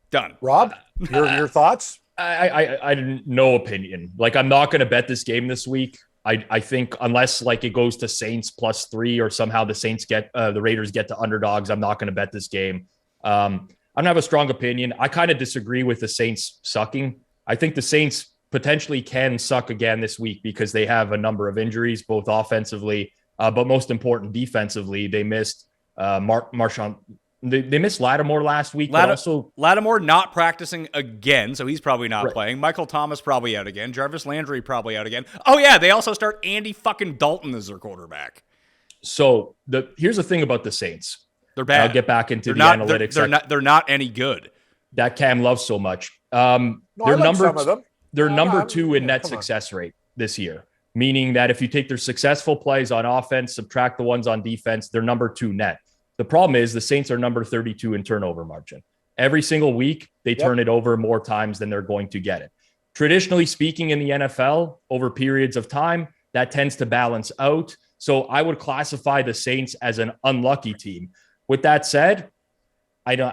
Done. Rob, your thoughts? I no opinion. Like, I'm not going to bet this game this week. I think unless like it goes to Saints +3 or somehow the Saints get the Raiders get to underdogs, I'm not going to bet this game. I don't have a strong opinion. I kind of disagree with the Saints sucking. I think the Saints potentially can suck again this week because they have a number of injuries, both offensively, but most important defensively. They missed Marshawn. They missed Lattimore last week. Lattimore not practicing again, so he's probably not playing. Michael Thomas probably out again. Jarvis Landry probably out again. Oh yeah, they also start Andy fucking Dalton as their quarterback. So here's the thing about the Saints. They're bad. I'll get back into analytics. They're not any good. That Cam loves so much. They're number 2 in net success rate this year, meaning that if you take their successful plays on offense, subtract the ones on defense, they're number 2 net. The problem is the Saints are number 32 in turnover margin. Every single week, they turn it over more times than they're going to get it. Traditionally speaking, in the NFL, over periods of time, that tends to balance out. So I would classify the Saints as an unlucky team. With that said, do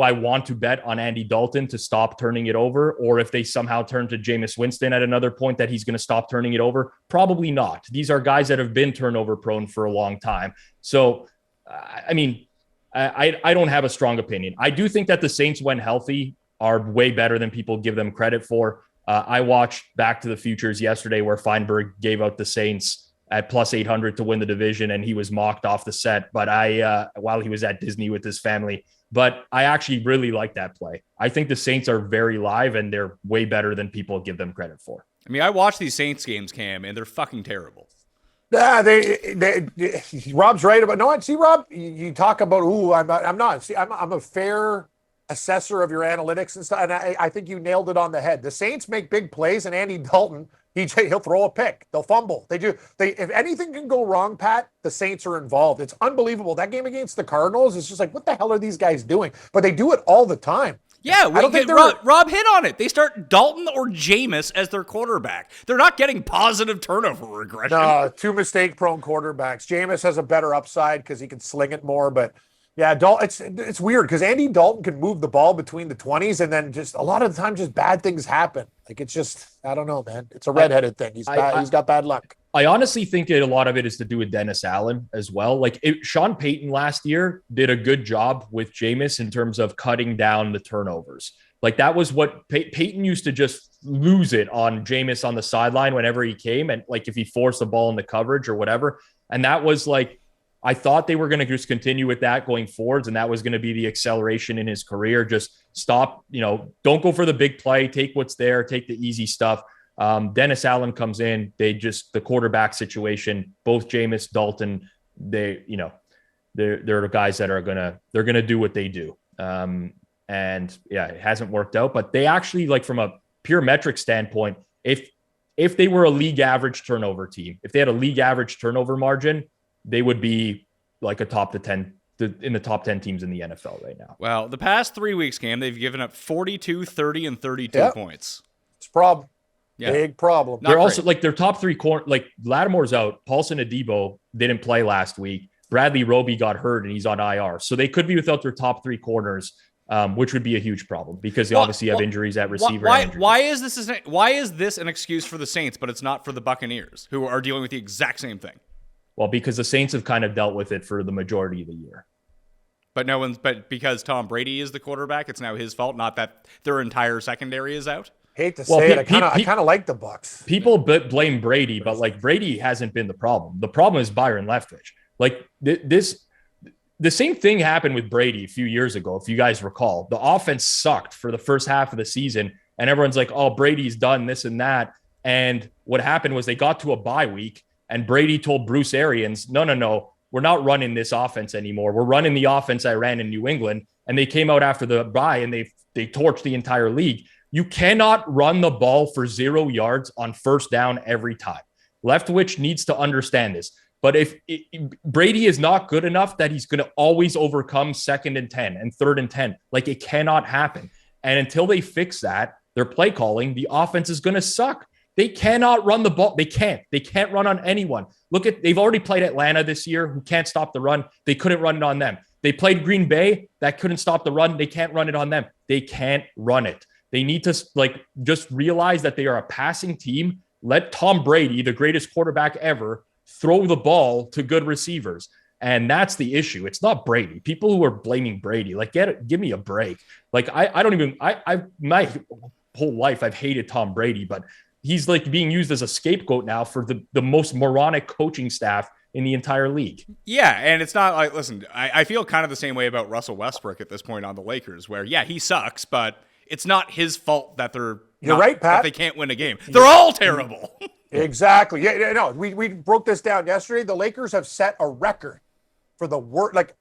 I want to bet on Andy Dalton to stop turning it over? Or if they somehow turn to Jameis Winston at another point that he's going to stop turning it over? Probably not. These are guys that have been turnover prone for a long time. So I don't have a strong opinion. I do think that the Saints, when healthy, are way better than people give them credit for. I watched Back to the Futures yesterday where Feinberg gave out the Saints at +800 to win the division, and he was mocked off the set. But while he was at Disney with his family, but I actually really like that play. I think the Saints are very live, and they're way better than people give them credit for. I mean, I watch these Saints games, Cam, and they're fucking terrible. Yeah, Rob's right about no. See, Rob, you talk about I'm not. See, I'm a fair assessor of your analytics and stuff, and I think you nailed it on the head. The Saints make big plays, and Andy Dalton, he'll throw a pick, they'll fumble. If anything can go wrong, Pat, the Saints are involved. It's unbelievable. That game against the Cardinals is just like, what the hell are these guys doing? But they do it all the time. Yeah, Rob hit on it. They start Dalton or Jameis as their quarterback. They're not getting positive turnover regression. No, 2 mistake-prone quarterbacks. Jameis has a better upside because he can sling it more, but Yeah, it's weird because Andy Dalton can move the ball between the 20s, and then just a lot of the time, just bad things happen. Like it's just, I don't know, man. It's a redheaded thing. He's got bad luck. I honestly think a lot of it is to do with Dennis Allen as well. Like Sean Payton last year did a good job with Jameis in terms of cutting down the turnovers. Like that was what Peyton used to just lose it on Jameis on the sideline whenever he came. And like, if he forced the ball into coverage or whatever. And that was like, I thought they were going to just continue with that going forwards. And that was going to be the acceleration in his career. Just stop, don't go for the big play, take what's there, take the easy stuff. Dennis Allen comes in, the quarterback situation, both Jameis, Dalton, they're the guys that they're going to do what they do. And yeah, it hasn't worked out, but they actually, like from a pure metric standpoint, if they were a league average turnover team, if they had a league average turnover margin, they would be like in the top 10 teams in the NFL right now. Well, the past 3 weeks, Cam, they've given up 42, 30, and 32 points. It's a problem. Yeah. Big problem. They're also like their top three like Lattimore's out. Paulson Adebo didn't play last week. Bradley Roby got hurt and he's on IR. So they could be without their top three corners, which would be a huge problem because they obviously have injuries at receiver. Why is this an excuse for the Saints, but it's not for the Buccaneers, who are dealing with the exact same thing? Well, because the Saints have kind of dealt with it for the majority of the year. But because Tom Brady is the quarterback, it's now his fault, not that their entire secondary is out. Hate to say it, I kind of like the Bucs. People blame Brady, but like Brady hasn't been the problem. The problem is Byron Leftwich. Like the same thing happened with Brady a few years ago, if you guys recall. The offense sucked for the first half of the season, and everyone's like, "Oh, Brady's done this and that." And what happened was they got to a bye week, and Brady told Bruce Arians, "No, we're not running this offense anymore. We're running the offense I ran in New England." And they came out after the bye and they torched the entire league. You cannot run the ball for 0 yards on first down every time. Leftwich needs to understand this. But if Brady is not good enough that he's going to always overcome 2nd and 10 and 3rd and 10, like it cannot happen. And until they fix that, their play calling, the offense is going to suck. They cannot run the ball. They can't run on anyone. They've already played Atlanta this year, who can't stop the run. They couldn't run it on them. They played Green Bay, that couldn't stop the run. They can't run it on them. They can't run it. They need to just realize that they are a passing team. Let Tom Brady, the greatest quarterback ever, throw the ball to good receivers. And that's the issue. It's not Brady. People who are blaming Brady, like, give me a break. Like, my whole life, I've hated Tom Brady, but he's like being used as a scapegoat now for the most moronic coaching staff in the entire league. Yeah, and it's not like, listen, I feel kind of the same way about Russell Westbrook at this point on the Lakers, where, yeah, he sucks, but it's not his fault that You're right, Pat. that they can't win a game. They're all terrible. Exactly. Yeah, no, we broke this down yesterday. The Lakers have set a record for the worst, like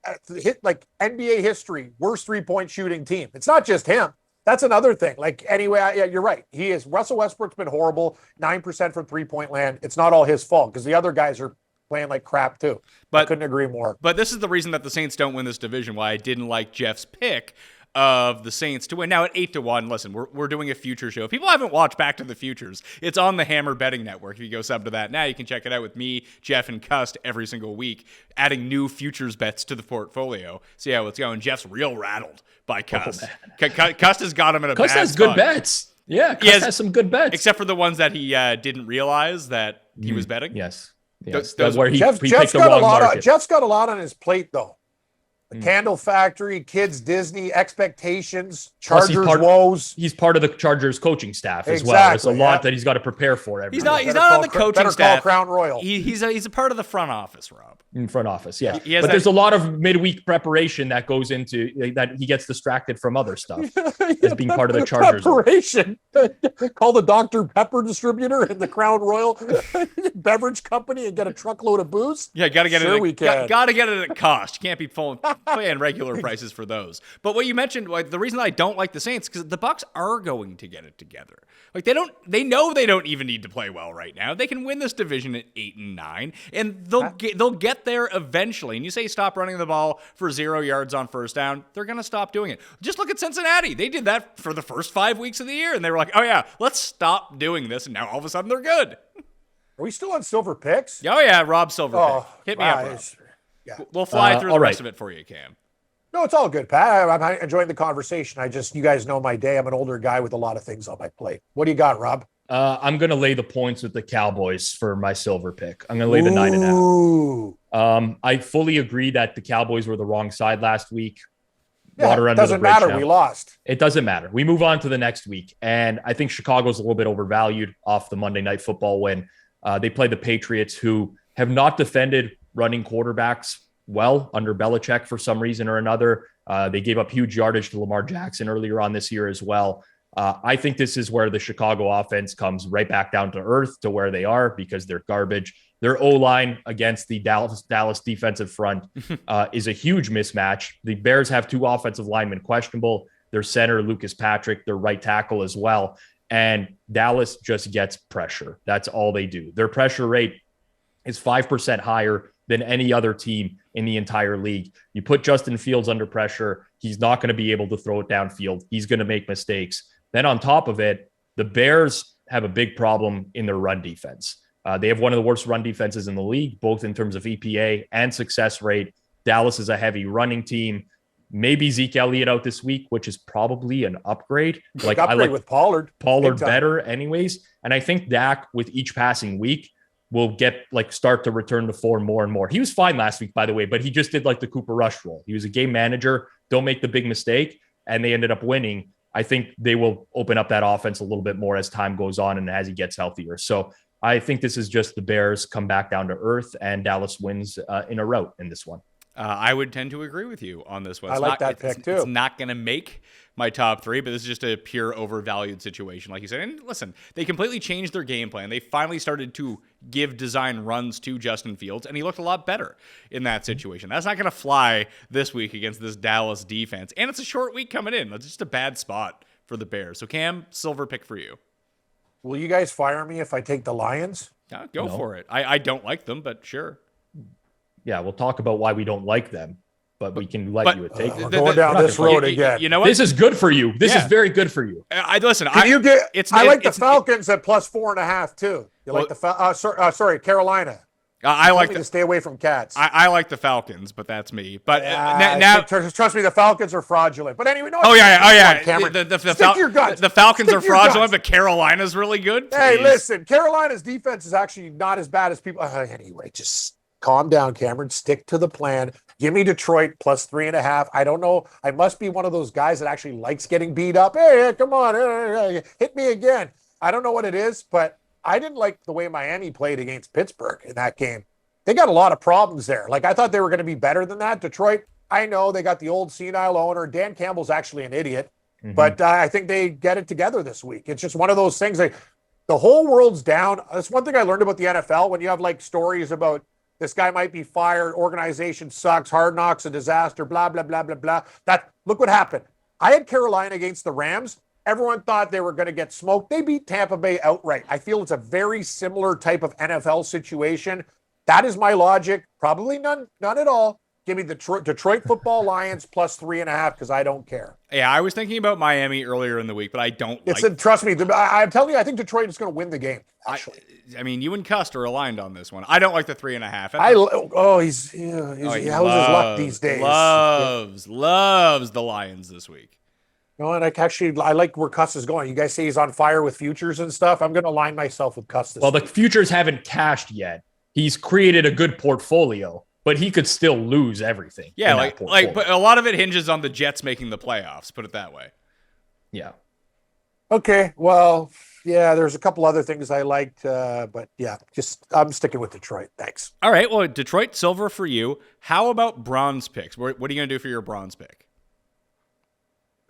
NBA history, worst 3-point shooting team. It's not just him. That's another thing. Like, anyway, yeah, you're right. Russell Westbrook's been horrible, 9% from 3-point land. It's not all his fault because the other guys are playing like crap too. But I couldn't agree more. But this is the reason that the Saints don't win this division, why I didn't like Jeff's pick of the Saints to win. Now at 8-1, listen, we're doing a future show. If people haven't watched Back to the Futures, it's on the Hammer Betting Network. If you go sub to that now, you can check it out with me, Jeff, and Cust every single week, adding new futures bets to the portfolio. See how it's going. Jeff's real rattled by Cust. Cust has got him in a Cust bad has spot. good bets. Yeah, Cust has some good bets. Except for the ones that he didn't realize that he was betting. Yes. Those where Jeff's picked the got wrong market. Jeff's got a lot on his plate, though. The Candle Factory, kids, Disney, expectations, Chargers woes. He's part of the Chargers coaching staff as well. There's a lot that he's got to prepare for. He's not on the coaching staff. Crown Royal. He's a part of the front office, Rob. In front office, yeah. But there's a lot of midweek preparation that goes into that. He gets distracted from other stuff as being part of the Chargers. Preparation. Call the Dr. Pepper distributor and the Crown Royal beverage company and get a truckload of booze. Yeah, got to get it. Got to get it at cost. You can't be paying regular prices for those. But what you mentioned, like, the reason I don't like the Saints, because the Bucs are going to get it together. Like, they know they don't even need to play well right now. They can win this division at 8-9, and they'll get there eventually. And you say stop running the ball for 0 yards on first down, they're going to stop doing it. Just look at Cincinnati. They did that for the first 5 weeks of the year, and they were like, oh yeah, let's stop doing this, and now all of a sudden they're good. Are we still on Silver Picks? Oh yeah, Rob Silver pick. Hit me up, Rob. Yeah. We'll fly through the rest of it for you, Cam. No, it's all good, Pat. I'm enjoying the conversation. You guys know my day. I'm an older guy with a lot of things on my plate. What do you got, Rob? I'm going to lay the points with the Cowboys for my silver pick. I'm going to lay the 9.5. I fully agree that the Cowboys were the wrong side last week. Yeah, it doesn't matter. Now. We lost. It doesn't matter. We move on to the next week. And I think Chicago's a little bit overvalued off the Monday Night Football win. They play the Patriots, who have not defended running quarterbacks well under Belichick for some reason or another. They gave up huge yardage to Lamar Jackson earlier on this year as well. I think this is where the Chicago offense comes right back down to earth to where they are because they're garbage. Their O-line against the Dallas defensive front is a huge mismatch. The Bears have two offensive linemen questionable. Their center, Lucas Patrick, their right tackle as well. And Dallas just gets pressure. That's all they do. Their pressure rate is 5% higher than any other team in the entire league. You put Justin Fields under pressure, he's not going to be able to throw it downfield. He's going to make mistakes. Then on top of it, the Bears have a big problem in their run defense. They have one of the worst run defenses in the league, both in terms of EPA and success rate. Dallas is a heavy running team. Maybe Zeke Elliott out this week, which is probably an upgrade. I like with Pollard. Pollard better anyways. And I think Dak with each passing week will start to return to form more and more. He was fine last week, by the way, but he just did like the Cooper Rush role. He was a game manager. Don't make the big mistake. And they ended up winning. I think they will open up that offense a little bit more as time goes on and as he gets healthier. So I think this is just the Bears come back down to earth and Dallas wins in a rout in this one. I would tend to agree with you on this one. I like that pick too. It's not going to make my top three, but this is just a pure overvalued situation, like you said. And listen, they completely changed their game plan. They finally started to give design runs to Justin Fields, and he looked a lot better in that situation. That's not going to fly this week against this Dallas defense. And it's a short week coming in. It's just a bad spot for the Bears. So Cam, silver pick for you. Will you guys fire me if I take the Lions? Yeah, go for it. I don't like them, but sure. Yeah, we'll talk about why we don't like them, but we can let you take it. Going down this road again. You know what? This is good for you. This is very good for you. I like the Falcons at plus 4.5 too. You like the sorry, Carolina. I like to stay away from cats. I like the Falcons, but that's me. But now, trust me, the Falcons are fraudulent. But anyway, no. Oh yeah. Cameron, stick your guns. The Falcons are fraudulent, but Carolina's really good. Hey, listen, Carolina's defense is actually not as bad as people. Anyway, just calm down, Cameron. Stick to the plan. Give me Detroit plus 3.5. I don't know. I must be one of those guys that actually likes getting beat up. Hey, come on, hit me again. I don't know what it is, but I didn't like the way Miami played against Pittsburgh in that game. They got a lot of problems there. Like, I thought they were going to be better than that. Detroit, I know they got the old senile owner. Dan Campbell's actually an idiot, but I think they get it together this week. It's just one of those things. The whole world's down. That's one thing I learned about the NFL. When you have like stories about this guy might be fired, organization sucks, Hard Knocks a disaster, blah, blah, blah, blah, blah. Look what happened. I had Carolina against the Rams. Everyone thought they were going to get smoked. They beat Tampa Bay outright. I feel it's a very similar type of NFL situation. That is my logic. Probably none at all. Give me the Detroit Football Lions plus 3.5 because I don't care. Yeah, I was thinking about Miami earlier in the week, but I don't. Trust me. I'm telling you, I think Detroit is going to win the game. Actually, I mean, you and Cust are aligned on this one. I don't like the 3.5. How's his luck these days? Loves the Lions this week. No, and I like where Cuss is going. You guys say he's on fire with futures and stuff. I'm going to align myself with Cuss this week. The futures haven't cashed yet. He's created a good portfolio, but he could still lose everything. Yeah, but a lot of it hinges on the Jets making the playoffs. Put it that way. Yeah. Okay. Well, yeah. There's a couple other things I liked, but yeah, I'm sticking with Detroit. Thanks. All right. Well, Detroit silver for you. How about bronze picks? What are you going to do for your bronze pick?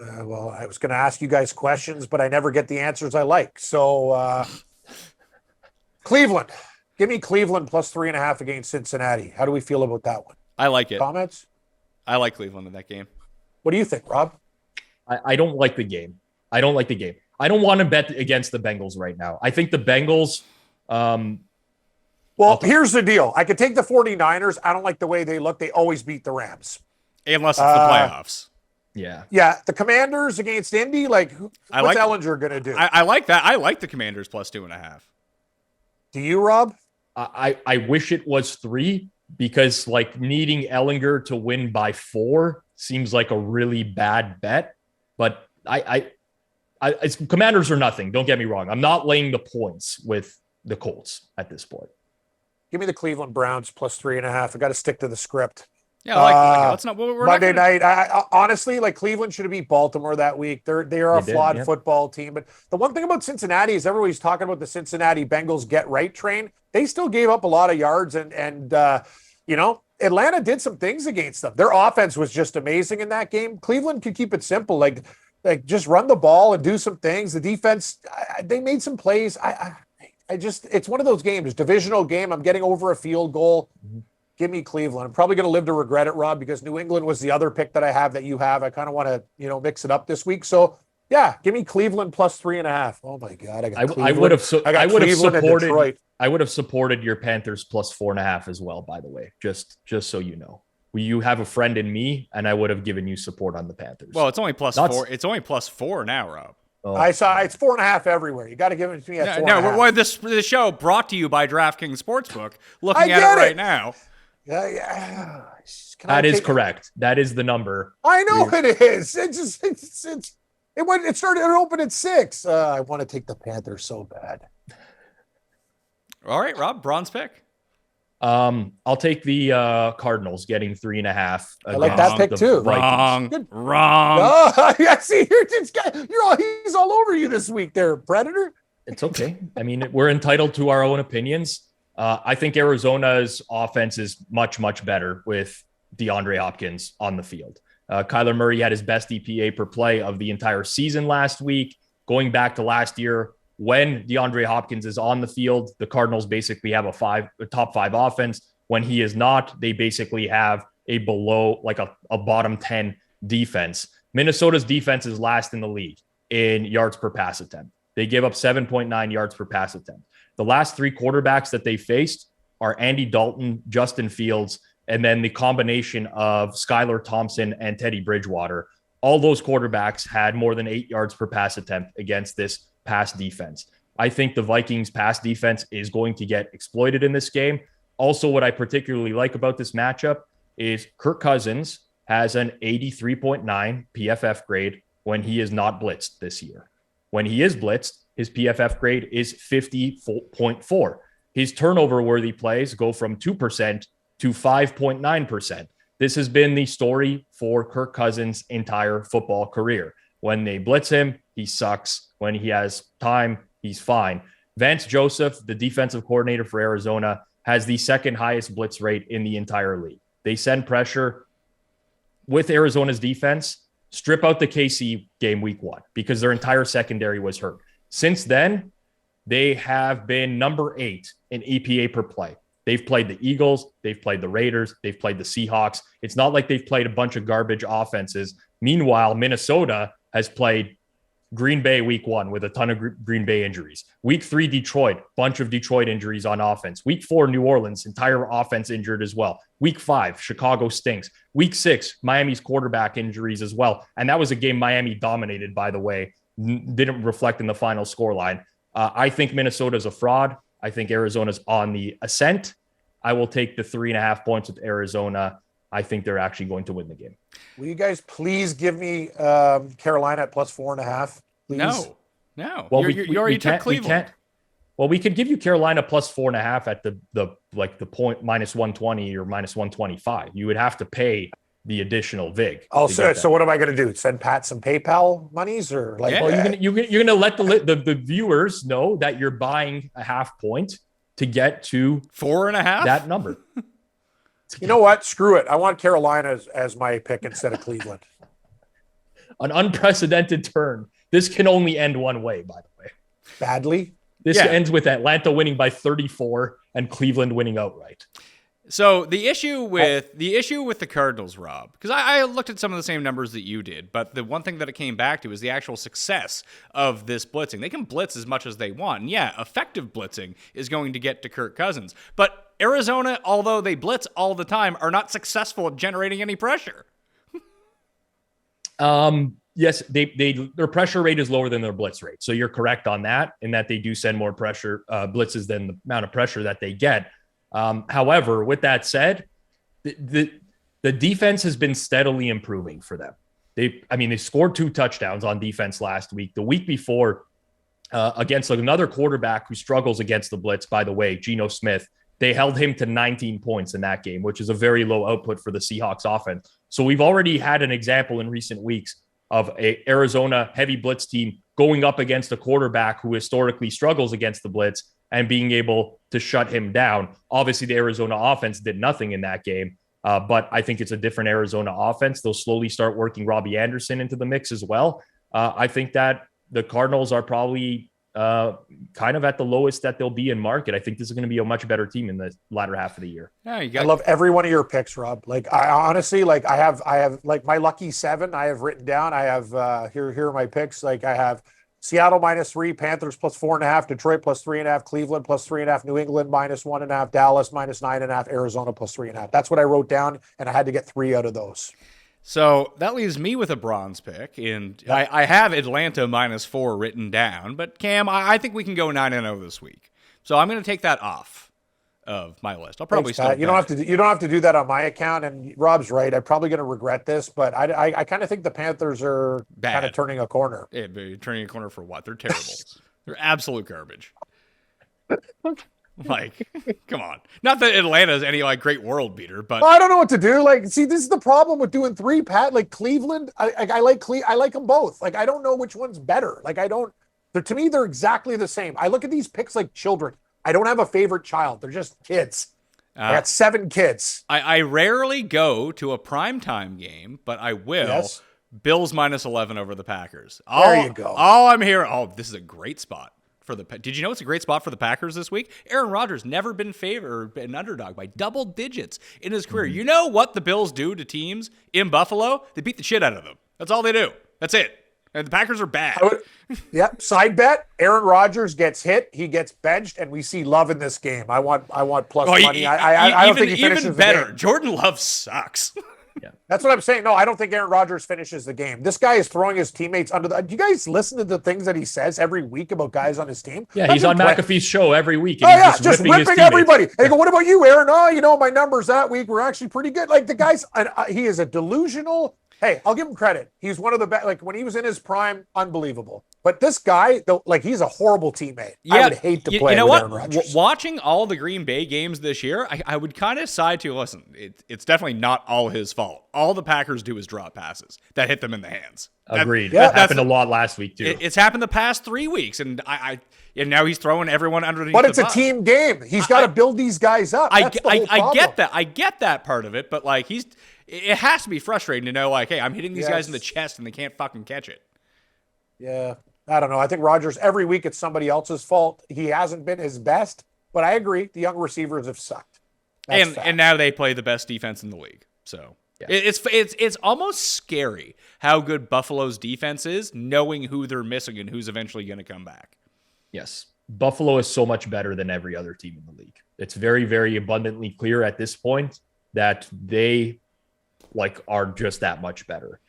Well, I was going to ask you guys questions, but I never get the answers I like. So, Cleveland. Give me Cleveland plus 3.5 against Cincinnati. How do we feel about that one? I like it. Comments? I like Cleveland in that game. What do you think, Rob? I don't like the game. I don't want to bet against the Bengals right now. I think the Bengals... here's the deal. I could take the 49ers. I don't like the way they look. They always beat the Rams. Unless it's the playoffs. Yeah. Yeah. The Commanders against Indy, what's Ellinger going to do? I like that. I like the Commanders plus 2.5. Do you, Rob? I wish it was 3 because needing Ellinger to win by 4 seems like a really bad bet, but it's Commanders or nothing. Don't get me wrong. I'm not laying the points with the Colts at this point. Give me the Cleveland Browns plus 3.5. I got to stick to the script. Yeah, I like it. Let's not. We're Monday not gonna, night. I honestly, like, Cleveland should have beat Baltimore that week. They are a flawed football team. But the one thing about Cincinnati is everybody's talking about the Cincinnati Bengals get right train. They still gave up a lot of yards, and Atlanta did some things against them. Their offense was just amazing in that game. Cleveland could keep it simple, like just run the ball and do some things. The defense, they made some plays. It's one of those games, divisional game. I'm getting over a field goal. Mm-hmm. Give me Cleveland. I'm probably going to live to regret it, Rob, because New England was the other pick that I have that you have. I kind of want to, mix it up this week. So, yeah, give me Cleveland plus 3.5. Oh my God, I got Cleveland. I would have supported your Panthers plus 4.5 as well. By the way, just so you know, you have a friend in me, and I would have given you support on the Panthers. Well, it's only plus 4. It's only plus 4 now, Rob. Oh. I saw it's 4.5 everywhere. You got to give it to me at 4.5. No, this show brought to you by DraftKings Sportsbook. Looking at it right now. Yeah. That is correct. That is the number. I know it is. It started open at 6. I want to take the Panthers so bad. All right, Rob, bronze pick. I'll take the Cardinals getting 3.5. I like that pick too. Wrong. Oh, yeah, see, he's all over you this week there, Predator. It's okay. I mean, we're entitled to our own opinions. I think Arizona's offense is much, much better with DeAndre Hopkins on the field. Kyler Murray had his best EPA per play of the entire season last week. Going back to last year, when DeAndre Hopkins is on the field, the Cardinals basically have a top 5 offense. When he is not, they basically have a below, like a bottom 10 defense. Minnesota's defense is last in the league in yards per pass attempt. They give up 7.9 yards per pass attempt. The last 3 quarterbacks that they faced are Andy Dalton, Justin Fields, and then the combination of Skylar Thompson and Teddy Bridgewater. All those quarterbacks had more than 8 yards per pass attempt against this pass defense. I think the Vikings pass defense is going to get exploited in this game. Also, what I particularly like about this matchup is Kirk Cousins has an 83.9 PFF grade when he is not blitzed this year. When he is blitzed, his PFF grade is 50.4. His turnover-worthy plays go from 2% to 5.9%. This has been the story for Kirk Cousins' entire football career. When they blitz him, he sucks. When he has time, he's fine. Vance Joseph, the defensive coordinator for Arizona, has the second highest blitz rate in the entire league. They send pressure with Arizona's defense. Strip out the KC game week 1 because their entire secondary was hurt. Since then, they have been number 8 in EPA per play. They've played the Eagles, they've played the Raiders, they've played the Seahawks. It's not like they've played a bunch of garbage offenses. Meanwhile, Minnesota has played Green Bay week 1 with a ton of Green Bay injuries. Week 3, Detroit, bunch of Detroit injuries on offense. Week 4, New Orleans, entire offense injured as well. Week 5, Chicago stinks. Week 6, Miami's quarterback injuries as well. And that was a game Miami dominated, by the way. Didn't reflect in the final scoreline. I think Minnesota's a fraud. I think Arizona's on the ascent. I will take the 3.5 points with Arizona. I think they're actually going to win the game. Will you guys please give me Carolina at plus 4.5? Please? No. Well, you already took Cleveland. We could give you Carolina plus 4.5 at the point minus 120 or minus 125. You would have to pay the additional vig. Oh, so what am I going to do? Send Pat some PayPal monies or like? Yeah. Well, you're going to let the viewers know that you're buying a half point to get to 4.5 that number. You know what? Screw it. I want Carolina as my pick instead of Cleveland. An unprecedented turn. This can only end one way, by the way. Badly? This ends with Atlanta winning by 34 and Cleveland winning outright. So the issue with the Cardinals, Rob, because I looked at some of the same numbers that you did, but the one thing that it came back to is the actual success of this blitzing. They can blitz as much as they want. And yeah, effective blitzing is going to get to Kirk Cousins. But Arizona, although they blitz all the time, are not successful at generating any pressure. Yes, their pressure rate is lower than their blitz rate. So you're correct on that, in that they do send more pressure blitzes than the amount of pressure that they get. However, with that said, the defense has been steadily improving for them. They scored 2 touchdowns on defense last week. The week before, against another quarterback who struggles against the blitz, by the way, Geno Smith, they held him to 19 points in that game, which is a very low output for the Seahawks offense. So we've already had an example in recent weeks of a Arizona heavy blitz team going up against a quarterback who historically struggles against the blitz and being able to shut him down. Obviously, the Arizona offense did nothing in that game, but I think it's a different Arizona offense. They'll slowly start working Robbie Anderson into the mix as well. I think that the Cardinals are probably kind of at the lowest that they'll be in market. I think this is going to be a much better team in the latter half of the year. Yeah, I love every one of your picks, Rob. Like I honestly, like I have like my lucky 7 I have written down. I have here are my picks. Like I have Seattle -3, Panthers +4.5, Detroit +3.5, Cleveland +3.5, New England -1.5, Dallas -9.5, Arizona +3.5. That's what I wrote down, and I had to get 3 out of those. So that leaves me with a bronze pick, and I have Atlanta -4 written down. But Cam, I think we can go 9-0 this week. So I'm going to take that off of my list. I'll probably Thanks, Pat. You don't have to do that on my account. And Rob's right. I'm probably going to regret this, but I kind of think the Panthers are kind of turning a corner. Yeah, but turning a corner for what? They're terrible. They're absolute garbage. Like, come on. Not that Atlanta is any like great world beater, but I don't know what to do. Like, see, this is the problem with doing 3, Pat. Like Cleveland, I like them both. Like, I don't know which one's better. Like, to me, they're exactly the same. I look at these picks like children. I don't have a favorite child. They're just kids. I got 7 kids. I rarely go to a primetime game, but I will. Yes. Bills -11 over the Packers. There you go. I'm here. Oh, this is a great spot. Did you know it's a great spot for the Packers this week? Aaron Rodgers never been favored, an underdog by double digits in his career. You know what the Bills do to teams in Buffalo? They beat the shit out of them. That's all they do. That's it. And the Packers are bad. Yep. Side bet. Aaron Rodgers gets hit. He gets benched, and we see Love in this game. I want plus money. I don't think he finishes even better. the game. Jordan Love sucks. Yeah. That's what I'm saying. No, I don't think Aaron Rodgers finishes the game. This guy is throwing his teammates under the. Do you guys listen to the things that he says every week about guys on his team? Yeah, he's on McAfee's show every week. And he's just ripping everybody. And they go, "What about you, Aaron? Oh, my numbers that week were actually pretty good." Like the guy's, he is a delusional. Hey, I'll give him credit. He's one of the best. Like when he was in his prime, unbelievable. But this guy, though, like he's a horrible teammate. Yeah, I would hate to play with Aaron Rodgers. Watching all the Green Bay games this year, I would kind of side to listen. It's definitely not all his fault. All the Packers do is drop passes that hit them in the hands. Agreed. That happened a lot last week too. It's happened the past 3 weeks, and and now he's throwing everyone underneath. But it's a team game. He's got to build these guys up. I get that. I get that part of it, but like it has to be frustrating to know, like, hey, I'm hitting these guys in the chest and they can't fucking catch it. Yeah. I don't know. I think Rodgers, every week it's somebody else's fault. He hasn't been his best, but I agree. The young receivers have sucked. And now they play the best defense in the league. So yeah. It's almost scary how good Buffalo's defense is, knowing who they're missing and who's eventually going to come back. Yes. Buffalo is so much better than every other team in the league. It's very, very abundantly clear at this point that they are just that much better.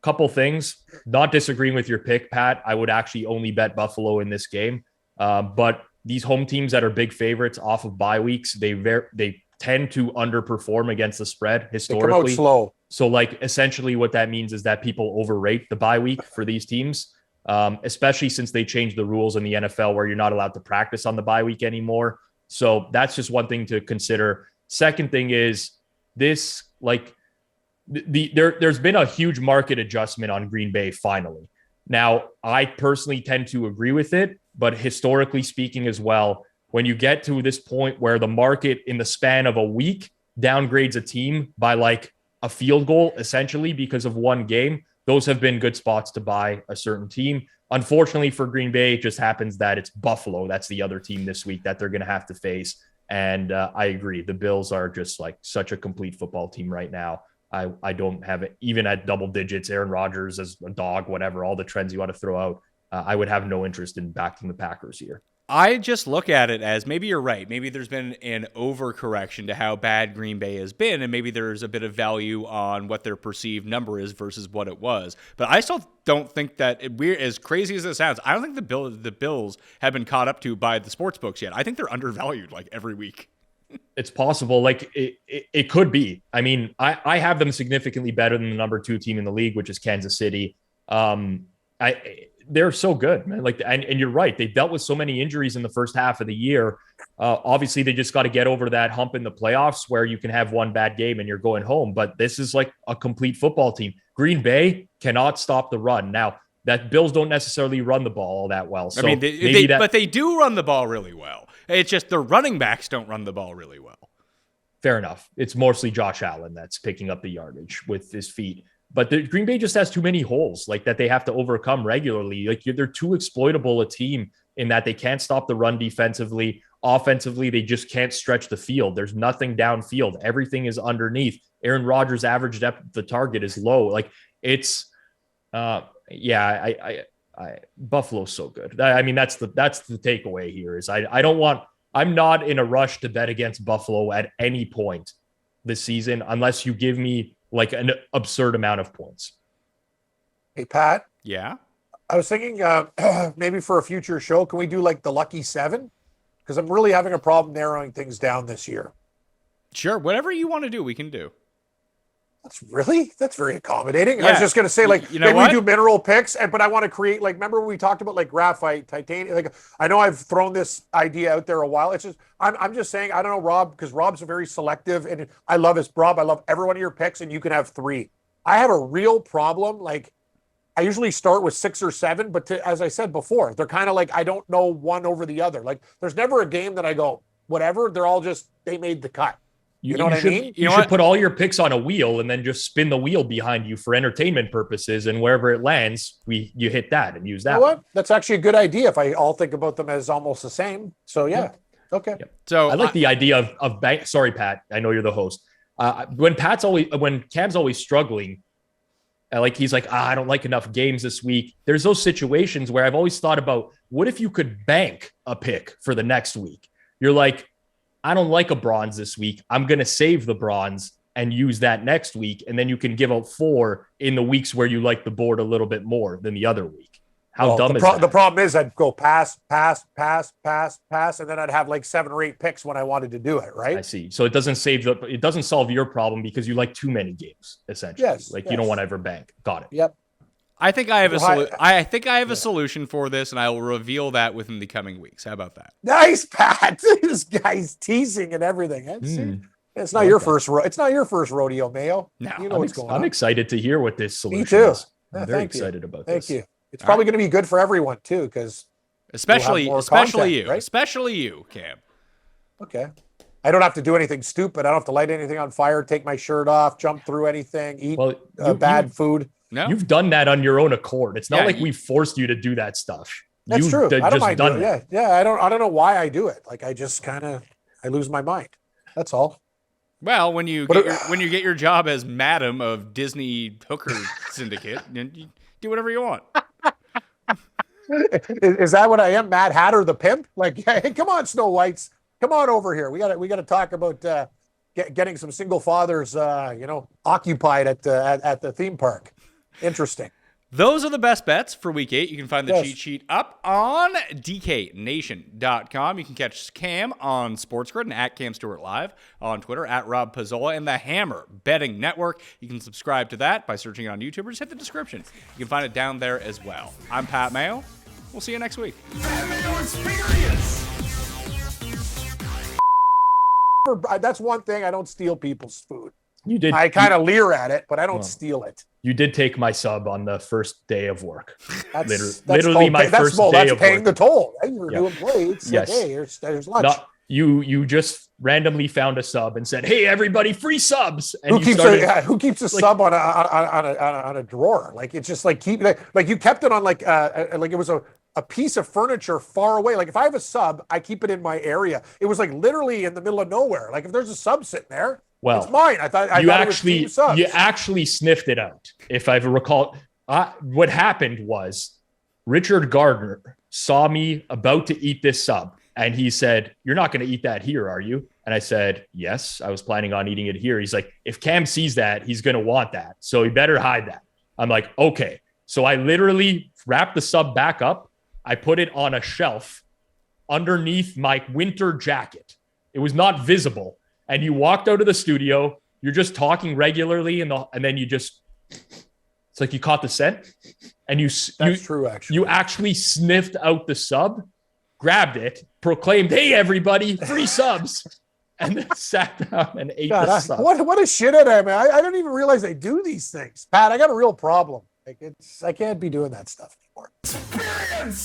Couple things, not disagreeing with your pick, Pat. I would actually only bet Buffalo in this game. But these home teams that are big favorites off of bye weeks, they tend to underperform against the spread historically. They come out slow. So essentially what that means is that people overrate the bye week for these teams, especially since they changed the rules in the NFL where you're not allowed to practice on the bye week anymore. So that's just one thing to consider. Second thing is this, there's been a huge market adjustment on Green Bay finally. Now, I personally tend to agree with it, but historically speaking as well, when you get to this point where the market in the span of a week downgrades a team by a field goal, essentially because of one game, those have been good spots to buy a certain team. Unfortunately for Green Bay, it just happens that it's Buffalo. That's the other team this week that they're going to have to face. And I agree. The Bills are just such a complete football team right now. I don't have it, even at double digits, Aaron Rodgers as a dog, whatever, all the trends you want to throw out. I would have no interest in backing the Packers here. I just look at it as maybe you're right. Maybe there's been an overcorrection to how bad Green Bay has been, and maybe there's a bit of value on what their perceived number is versus what it was. But I still don't think that, as crazy as it sounds, I don't think the Bills have been caught up to by the sports books yet. I think they're undervalued every week. It's possible. Like it could be. I mean, I have them significantly better than the number 2 team in the league, which is Kansas City. They're so good, man. Like, and you're right. They dealt with so many injuries in the first half of the year. Obviously, they just got to get over that hump in the playoffs where you can have one bad game and you're going home. But this is like a complete football team. Green Bay cannot stop the run. Now, that Bills don't necessarily run the ball all that well. So I mean, but they do run the ball really well. It's just the running backs don't run the ball really well. Fair enough. It's mostly Josh Allen that's picking up the yardage with his feet. But the Green Bay just has too many holes like that they have to overcome regularly. Like they're too exploitable a team in that they can't stop the run defensively. Offensively, they just can't stretch the field. There's nothing downfield. Everything is underneath. Aaron Rodgers' average depth of the target is low. Like it's, Buffalo's so good. I mean, that's the takeaway here is I'm not in a rush to bet against Buffalo at any point this season unless you give me like an absurd amount of points. Hey, Pat. Yeah. I was thinking maybe for a future show, can we do like the Lucky 7? Because I'm really having a problem narrowing things down this year. Sure. Whatever you want to do, we can do. That's very accommodating. Yeah. I was just going to say, like, you know maybe what? we do mineral picks, but I want to create, like, remember when we talked about like graphite, titanium? Like, I know I've thrown this idea out there a while. It's just, I'm just saying, I don't know, Rob, because Rob's very selective, and I love Rob. I love every one of your picks, and you can have 3. I have a real problem. Like, I usually start with 6 or 7, but as I said before, they're kind of like, I don't know one over the other. Like, there's never a game that I go, whatever. They're all just, they made the cut. You know what I mean? You should put all your picks on a wheel and then just spin the wheel behind you for entertainment purposes. And wherever it lands, you hit that and use that. You know what? That's actually a good idea if I all think about them as almost the same. So, yeah. Okay. Yep. So I like the idea of bank. Sorry, Pat. I know you're the host. When Cam's always struggling, like he's like, I don't like enough games this week. There's those situations where I've always thought about, what if you could bank a pick for the next week? You're like, I don't like a bronze this week. I'm going to save the bronze and use that next week. And then you can give out 4 in the weeks where you like the board a little bit more than the other week. How dumb is that? The problem is I'd go pass, and then I'd have like 7 or 8 picks when I wanted to do it, right? I see. So it doesn't solve your problem because you like too many games, essentially. Yes. You don't want to ever bank. Got it. Yep. I think I have a solution for this, and I will reveal that within the coming weeks. How about that? Nice, Pat. This guy's teasing and everything. It's not your first. It's not your first rodeo, Mayo. No, you know what's going on. I'm excited to hear what this solution Me too. is. I'm very excited about this. Thank you. It's probably going to be good for everyone too, because especially content, you, right? especially you, Cam. Okay. I don't have to do anything stupid. I don't have to light anything on fire, take my shirt off, jump through anything, eat bad food. No, you've done that on your own accord. It's not like we forced you to do that stuff. That's true. I don't mind doing it. Yeah. I don't know why I do it. Like I just I lose my mind. That's all. Well, when you get your job as madam of Disney hooker syndicate, then you do whatever you want. Is that what I am, Mad Hatter the pimp? Like, hey, come on, Snow Whites, come on over here. We got to talk about getting some single fathers, occupied at the theme park. Interesting. Those are the best bets for week 8. You can find the cheat sheet up on dknation.com. You can catch Cam on Sports Grid and at Cam Stewart Live on Twitter, at Rob Pizzola, and the Hammer Betting Network. You can subscribe to that by searching it on YouTube or just hit the description. You can find it down there as well. I'm Pat Mayo. We'll see you next week. Pat Mayo Experience. That's one thing. I don't steal people's food. You did. I kind of leer at it, but I don't steal it. You did take my sub on the first day of work. That's literally my first day that's of paying work. the toll. Right? You're doing plates. Yes. Like, hey, there's lunch. You just randomly found a sub and said, "Hey, everybody, free subs!" And who keeps a sub on a drawer? Like it's just like you kept it on like it was a piece of furniture far away. Like if I have a sub, I keep it in my area. It was like literally in the middle of nowhere. Like if there's a sub sitting there. Well, it's mine. I thought you actually sniffed it out. If I recall, what happened was Richard Gardner saw me about to eat this sub, and he said, "You're not going to eat that here, are you?" And I said, "Yes, I was planning on eating it here." He's like, "If Cam sees that, he's going to want that, so he better hide that." I'm like, "Okay." So I literally wrapped the sub back up. I put it on a shelf underneath my winter jacket. It was not visible. and you walked out of the studio. You're just talking regularly, and then you just, it's like you caught the scent, and That's true, actually. You actually sniffed out the sub, grabbed it, proclaimed, "Hey, everybody, free subs," and then sat down and ate the sub. What a shithead I am. I don't even realize they do these things. Pat, I got a real problem. I can't be doing that stuff anymore. Experience!